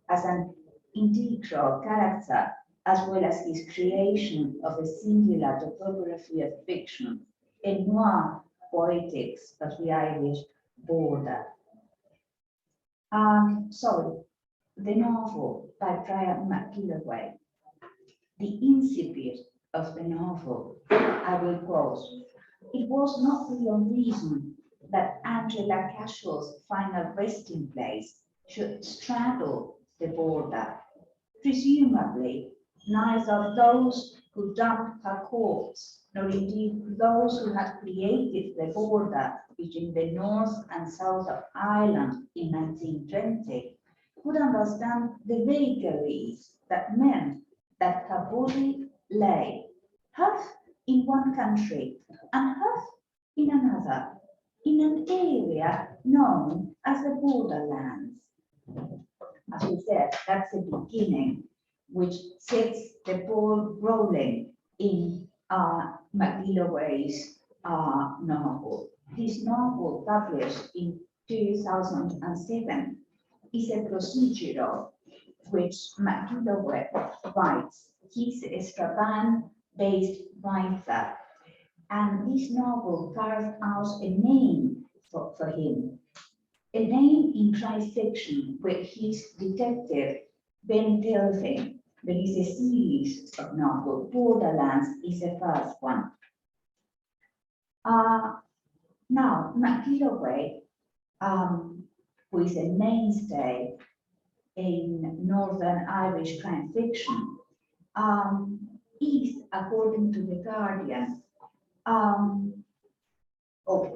as an integral character, as well as his creation of a singular topography of fiction, a noir poetics of the Irish border. The novel by Brian McGilloway. The incipit of the novel, I will quote, it was not beyond reason that Angela Cashwell's final resting place should straddle the border. Presumably, neither of those who dumped her corpse, nor indeed those who had created the border between the north and south of Ireland in 1920, could understand the vagaries that meant that her body lay half in one country and half in another, in an area known as the Borderlands. As we said, that's the beginning, which sets the ball rolling in McGilloway's novel. This novel, published in 2007, is a procedural which McGilloway writes. He's a Strabane-based writer, and this novel carved out a name for him, a name in crime fiction with his detective Ben Delvin. There is a series of novels. Borderlands is the first one. Now, McGilloway, who is a mainstay in Northern Irish crime fiction, is, according to The Guardian,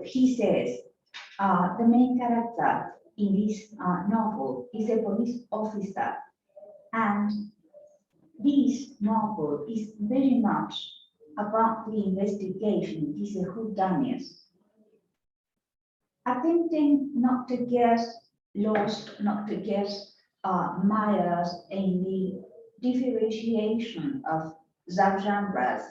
he says, the main character in this novel is a police officer, and this novel is very much about the investigation. It is a whodunit. Attempting not to get lost, not to get mired in the differentiation of subgenres,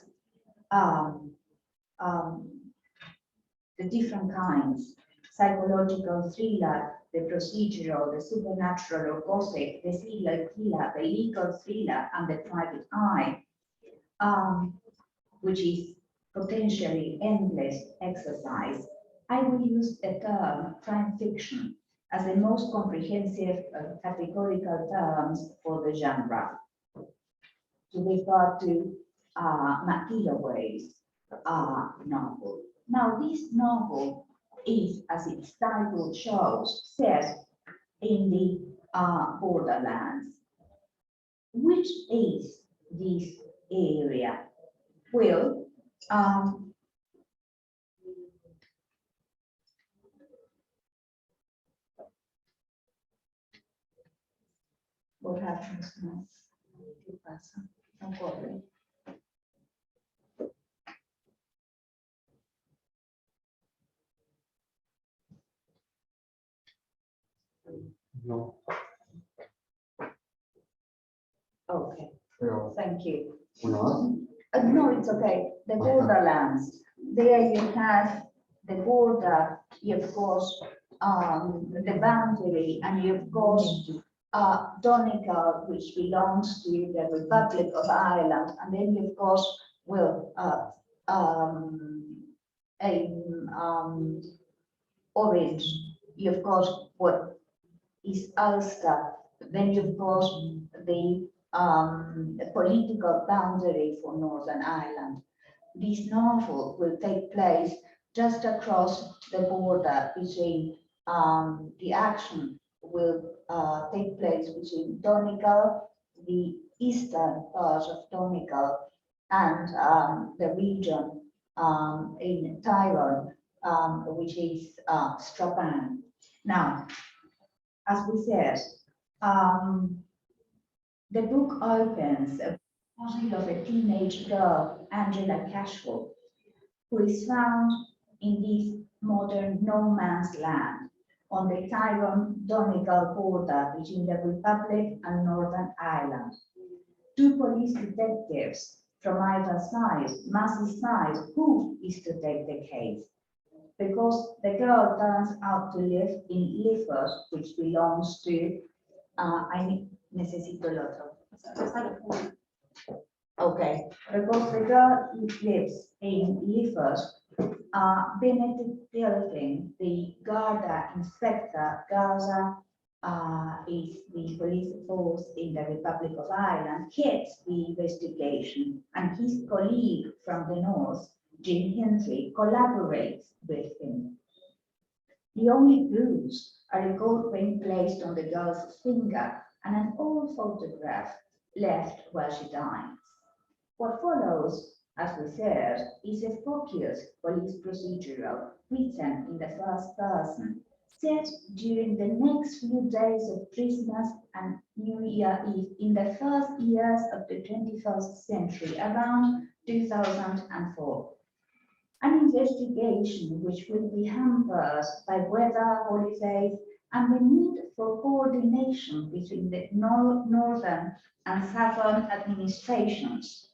the different kinds, psychological thriller, the procedural, the supernatural or gothic, the serial killer, the legal thriller, and the private eye, which is potentially endless exercise. I will use the term crime fiction as the most comprehensive categorical terms for the genre, to refer to McGilloway's novel. Now, this novel is, as its title shows, set in the Borderlands. Which is this area? Well, what happens now? ¿Qué pasa? No corre. No, Okay, pero thank you. una más. No, it's okay. The Borderlands. There you have the border, you of course, the boundary, and you of course Donegal, which belongs to the Republic of Ireland, and then you of course will Orange. You of course what is Ulster. Then you of course the political boundary for Northern Ireland. this novel will take place just across the border between the action will take place between Donegal, the eastern part of Donegal, and the region in Tyrone, which is Strabane. Now, as we said, the book opens a story of a teenage girl, Angela Cashwell, who is found in this modern no man's land on the Tyrone-Donegal border between the Republic and Northern Ireland. Two police detectives from either side must decide who is to take the case, because the girl turns out to live in Lifford, which belongs to, necesito el otro. Okay, because the girl lives in Lifford, Benedict Delphine, the Garda Inspector, Gaza is the police force in the Republic of Ireland, heads the investigation, and his colleague from the north, Jim Hendry, collaborates with him. The only clues are a gold ring placed on the girl's finger and an old photograph left where she dies. What follows, as we said, is a focused police procedural written in the first person, set during the next few days of Christmas and New Year Eve in the first years of the 21st century, around 2004. An investigation which will be hampered by weather, holidays, and the need for coordination between the northern and southern administrations.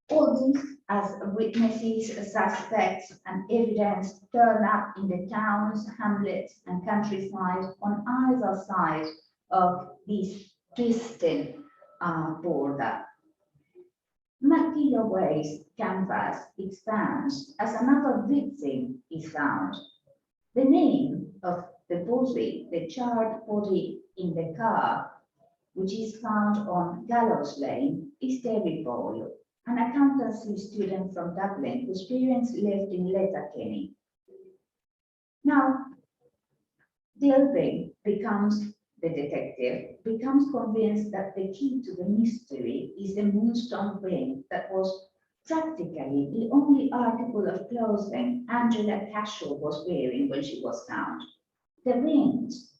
All this as witnesses, suspects, and evidence turn up in the towns, hamlets, and countryside on either side of this twisted border. McGilloway's canvas expands as another victim is found. The name of the body, the charred body in the car, which is found on Gallows Lane, is Terry Boyle, an accountancy student from Dublin whose parents lived in Letterkenny. Now, Delphine the detective becomes convinced that the key to the mystery is the moonstone ring that was practically the only article of clothing Angela Cashwell was wearing when she was found. The ring's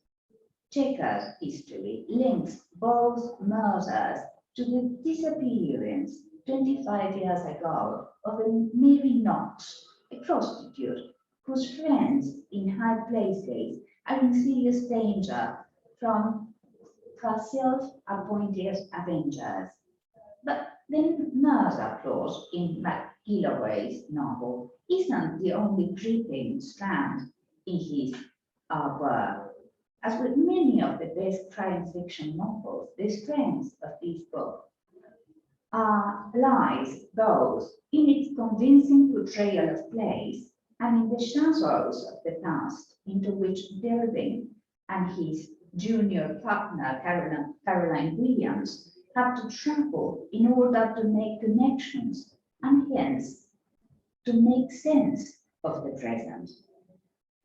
checkered history links both murders to the disappearance 25 years ago of a Mary Knox, a prostitute whose friends in high places are in serious danger from her self-appointed avengers. But the murder plot in McGilloway's novel isn't the only gripping strand in his work. As with many of the best crime fiction novels, the strength of this book lies both in its convincing portrayal of place and in the shadows of the past into which Delphine and his junior partner, Caroline Williams, have to travel in order to make connections and hence to make sense of the present.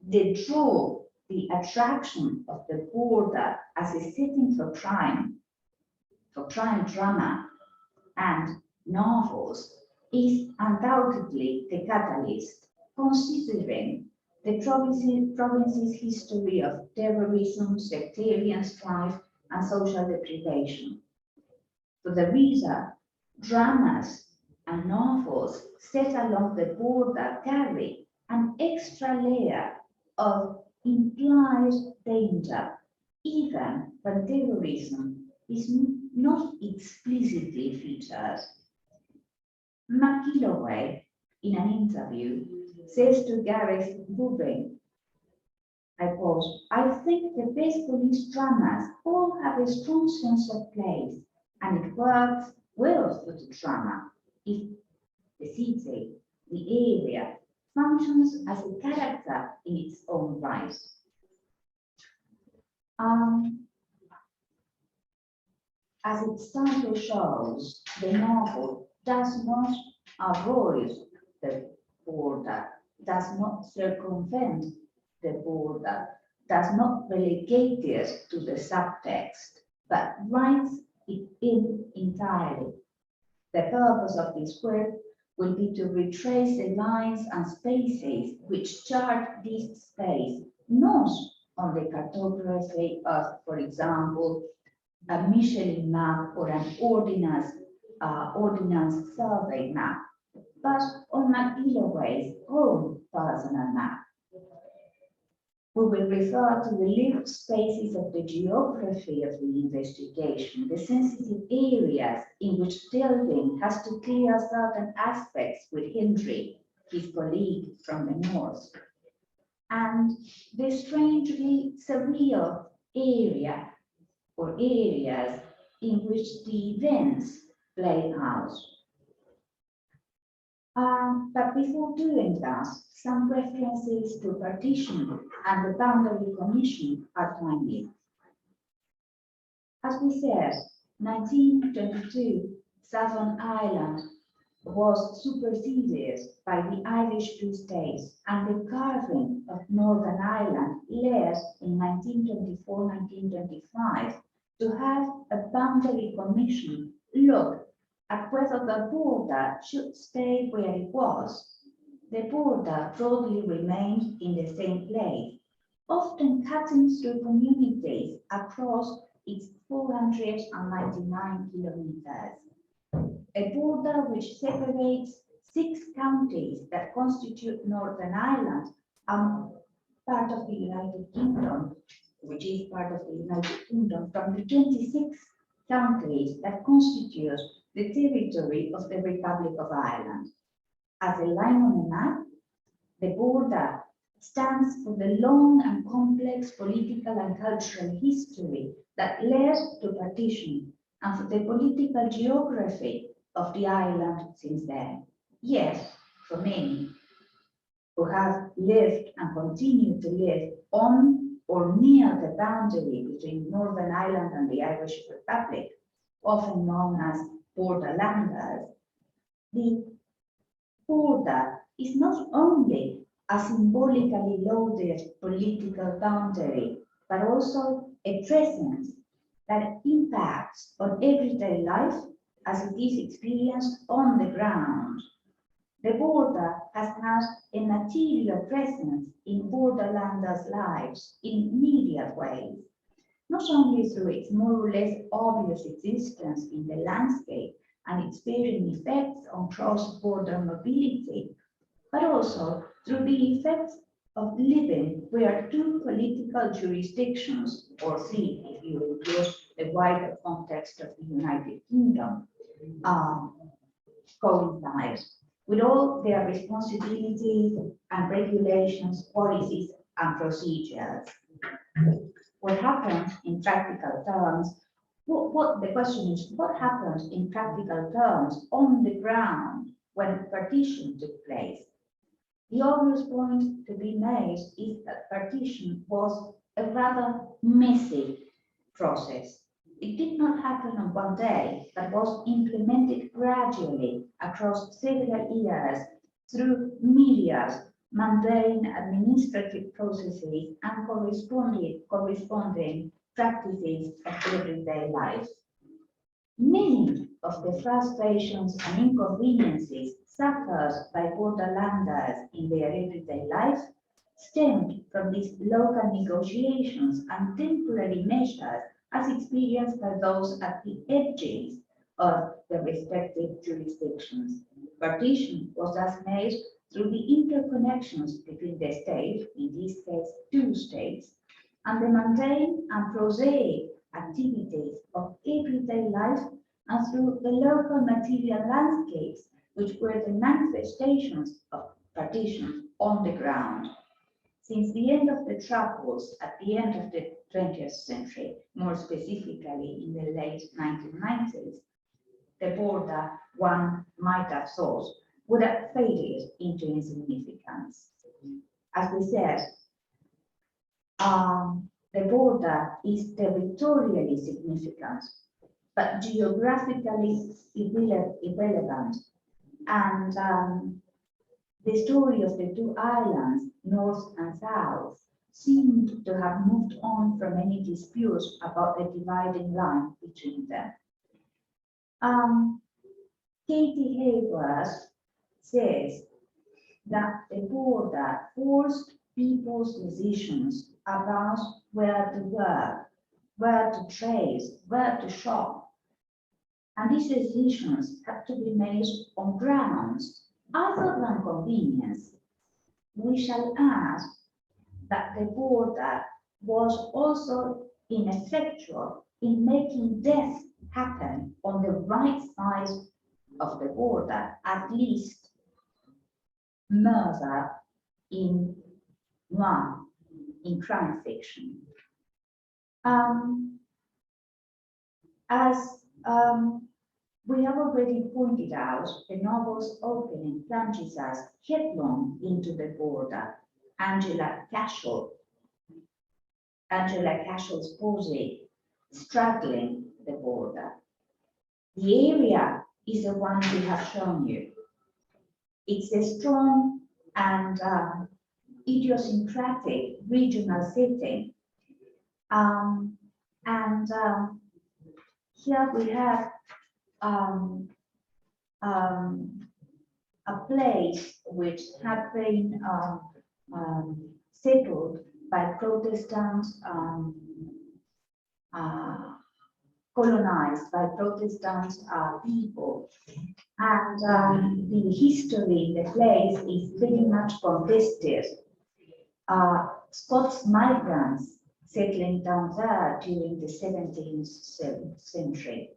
They draw the attraction of the border as a setting for crime drama and novels is undoubtedly the catalyst, considering the province's history of terrorism, sectarian strife, and social deprivation. For the reader, dramas and novels set along the border carry an extra layer of implied danger, even when terrorism is not explicitly featured. McGilloway, in an interview, says to Gareth Rubin, I quote, I think the best police dramas all have a strong sense of place, and it works well for the drama if the city, the area, functions as a character in its own right. As its title shows, the novel does not avoid the border, does not circumvent the border, does not relegate it to the subtext, but writes it in entirely. The purpose of this work will be to retrace the lines and spaces which chart this space, not on the cartography of, for example, a Michelin map or an ordnance survey map, but on McGilloway's own personal map. We will refer to the lived spaces of the geography of the investigation, the sensitive areas in which delving has to clear certain aspects with Hendry, his colleague from the north, and the strangely surreal area or areas in which the events play out. But before doing that, some references to partition and the boundary commission are timely. As we said, 1922, Southern Ireland was superseded by the Irish Free States, and the carving of Northern Ireland led in 1924-1925 to have a boundary commission look at whether the border should stay where it was. The border broadly remained in the same place, often cutting through communities across its 499 kilometers. A border which separates 6 counties that constitute Northern Ireland and part of the United Kingdom, which is part of the United Kingdom, from the 26 counties that constitute the territory of the Republic of Ireland. As a line on a map, the border stands for the long and complex political and cultural history that led to partition and for the political geography of the island since then. Yet, for many who have lived and continue to live on or near the boundary between Northern Ireland and the Irish Republic, often known as Borderlanders, the border is not only a symbolically loaded political boundary, but also a presence that impacts on everyday life as it is experienced on the ground. The border has had a material presence in Borderlanders' lives in immediate ways, not only through its more or less obvious existence in the landscape and its varying effects on cross-border mobility, but also through the effects of living where 2 political jurisdictions, or 3 if you include the wider context of the United Kingdom, coincide with all their responsibilities and regulations, policies and procedures. What happened in practical terms, the question is, what happened in practical terms on the ground when partition took place? The obvious point to be made is that partition was a rather messy process. It did not happen on one day, but was implemented gradually across several years through myriad mundane administrative processes and corresponding practices of everyday life. Many of the frustrations and inconveniences suffered by Borderlanders in their everyday life stemmed from these local negotiations and temporary measures as experienced by those at the edges of the respective jurisdictions. Partition was thus made through the interconnections between the state, in this case 2 states, and the mundane and prosaic activities of everyday life, and through the local material landscapes, which were the manifestations of partition on the ground. Since the end of the Troubles at the end of the 20th century, more specifically in the late 1990s, the border, one might have thought, would have faded into insignificance. As we said, the border is territorially significant, but geographically irrelevant. And the story of the two islands, North and South, seemed to have moved on from any disputes about the dividing line between them. Katie Hayworth says that the border forced people's decisions about where to work, where to trade, where to shop. And these decisions had to be made on grounds other than convenience. We shall add that the border was also ineffectual in making death happen on the right side of the border, at least murder in noir, in crime fiction. As we have already pointed out, the novel's opening plunges us headlong into the border. Angela Cashell's posy straddling the border. The area is the one we have shown you. It's a strong and idiosyncratic regional setting. Here we have a place which had been settled by Protestant, colonized by Protestant people. And the history in the place is very much contested. Scots migrants settling down there during the 17th century.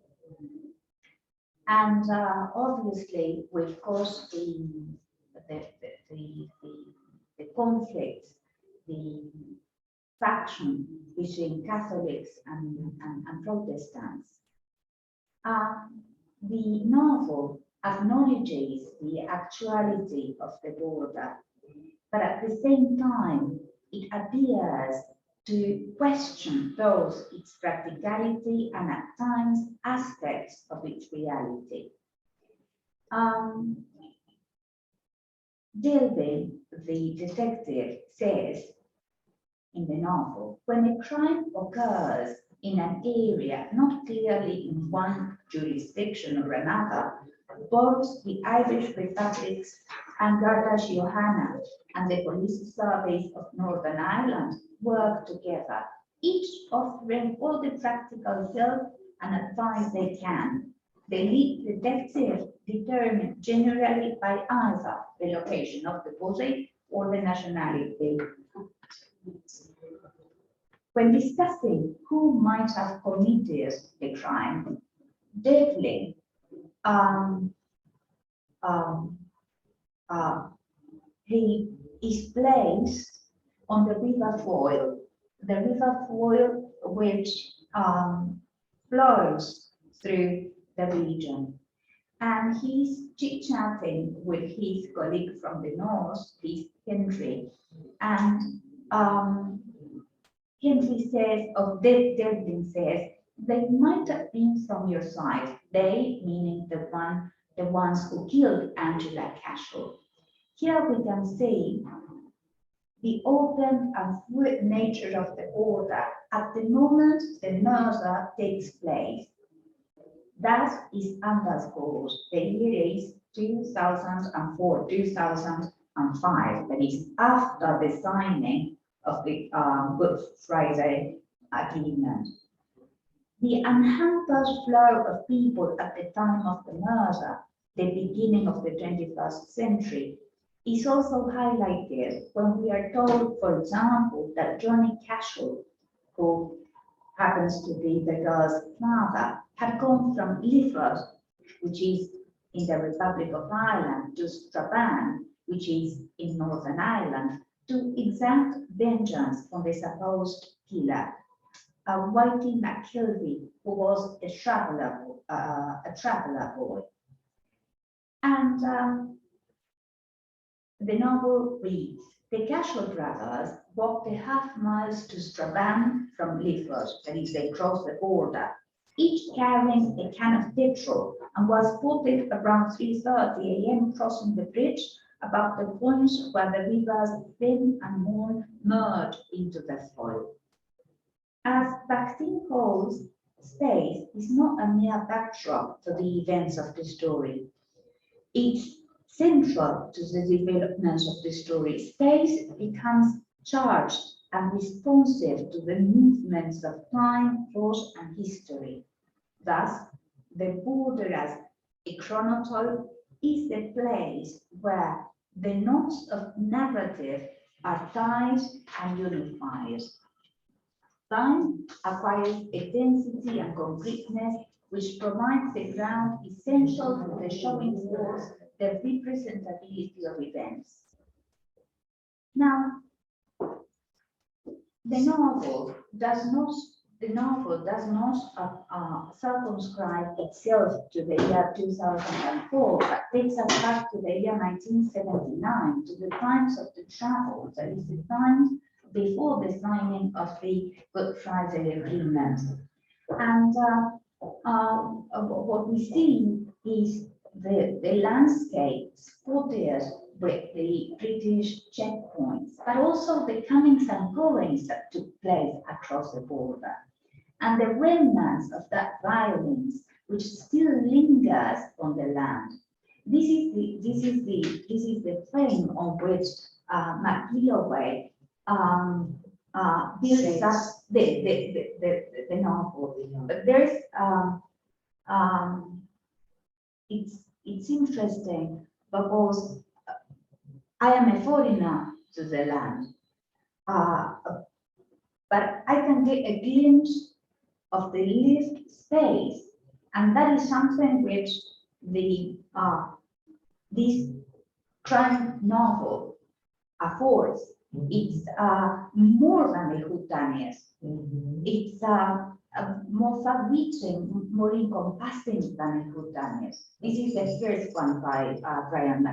And obviously, which caused the conflict, the faction between Catholics and Protestants. The novel acknowledges the actuality of the border, but at the same time, it appears to question both its practicality and at times aspects of its reality. Delvin, the detective, says in the novel, when a crime occurs in an area not clearly in one jurisdiction or another, both the Irish Republics and Garda Síochána and the police service of Northern Ireland work together, each offering all the practical help and advice they can. The lead detective determined generally by either the location of the body or the nationality. When discussing who might have committed the crime, Devlin he is placed on the River Foyle which flows through the region. And he's chit-chatting with his colleague from the north, his Henry. And Henry says, or Devlin says, they might have been from your side. They, meaning the ones who killed Angela Cashel. Here we can see the open and fluid nature of the order at the moment the murder takes place. That is underscored. The year is 2004, 2005. That is after the signing of the Good Friday Agreement. The unhampered flow of people at the time of the murder, the beginning of the 21st century, is also highlighted when we are told, for example, that Johnny Cashel, who happens to be the girl's father, had gone from Lifford, which is in the Republic of Ireland, to Strabane, which is in Northern Ireland, to exact vengeance on the supposed killer, Whitey McKelvey, who was a traveler boy. And the novel reads, the Cashel brothers walked a half-mile to Strabane from Lifford, that is, they crossed the border, each carrying a can of petrol and was spotted around 3:30 a.m. crossing the bridge above the points where the rivers Thin and Mourne merge into the soil. As vaccine holds, space is not a mere backdrop to the events of the story. It's central to the development of the story. Space becomes charged and responsive to the movements of time, force, and history. Thus, the border as a chronotype is the place where the knots of narrative are tied and unified. Time acquires a density and concreteness which provides the ground essential for the showing forth the representability of events. Now, the novel does not circumscribe itself to the year 2004, but takes us back to the year 1979, to the times of the travel, that is the times before the signing of the Good Friday Agreement. And what we see is the landscape spotted with the British checkpoints, but also the comings and goings that took place across the border, and the remnants of that violence which still lingers on the land. This is the frame on which McGilloway builds up the novel. But there's it's interesting because I am a foreigner to the land, but I can get a glimpse of the lived space, and that is something which this crime novel affords. It's more than a whodunit. It's more far-reaching, more encompassing than a whodunit. This is the first one by Brian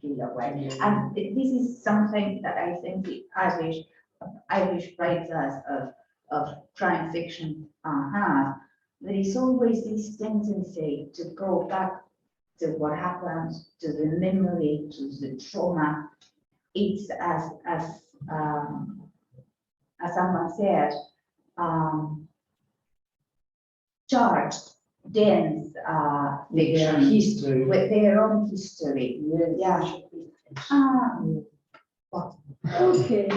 McGilloway, and this is something that I think the Irish writers of crime fiction have. There is always this tendency to go back to what happened, to the memory, to the trauma. It's as someone said, charged, dense fiction history. with their own history. Yes. Okay.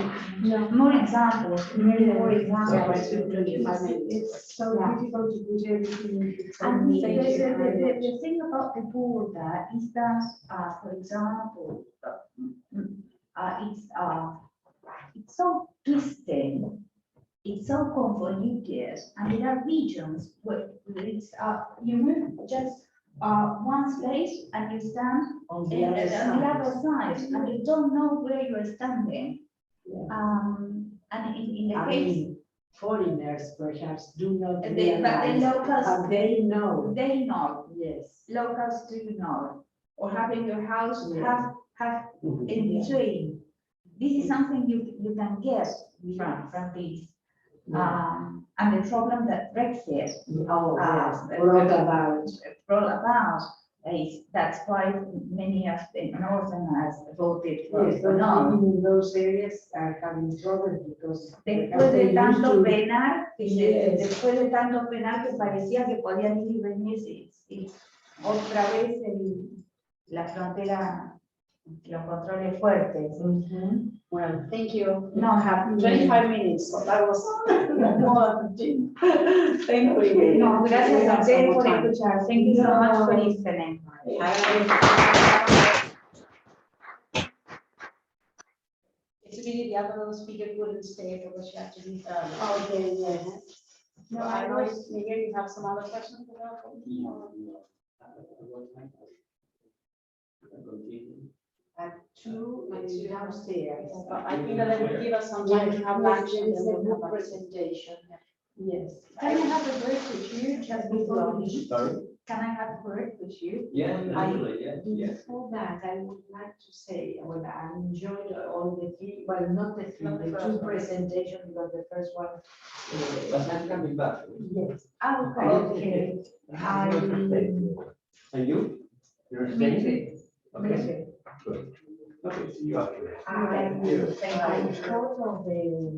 More examples, more examples. It's so Yeah. difficult to put everything into And thank you very much. the thing about the border is that, for example, it's so twisted, it's so convoluted, and there are regions where it's you move just one space and you stand On on the the other other side, and you don't know where you're standing. Yeah. And in the I case, mean, foreigners perhaps do not but the realize, locals, but they know. they know. Yes. Locals do know, or having your house Yeah. have Mhm. in between. This is something you can get from these. And the problem that Brexit Oh, yes, brought about is that's why many of the Northerners voted for Yes, those no. living in those areas are having trouble because Después de tanto penar, Yes. después de tanto penar que parecía que podían ir y venir, y otra vez la frontera, los controles fuertes. Well, thank you. No, have 25 minutes, so that was more than 15. Thank you. No, gracias a ustedes por Time. escuchar. Thank you so much for No. listening. It's really the other speaker wouldn't stay because she had to leave. Okay, yeah. No, I know, Miguel, you have some other questions about me or? At 2, it's downstairs. But I think that will give us some time to have lunch. There and is then a we'll good have lunch. presentation. Yes. Can I have a word with you just before we leave? Sorry? Can I have a word with you? Yeah, absolutely, yeah. Before that, I would like to say, well, I enjoyed all the three, well, not the three, the two presentations, but the first one. But I'm coming back. Yes. Okay. And you? You're Me staying? too. Me Okay, too. good. Okay, see you after. I thought of the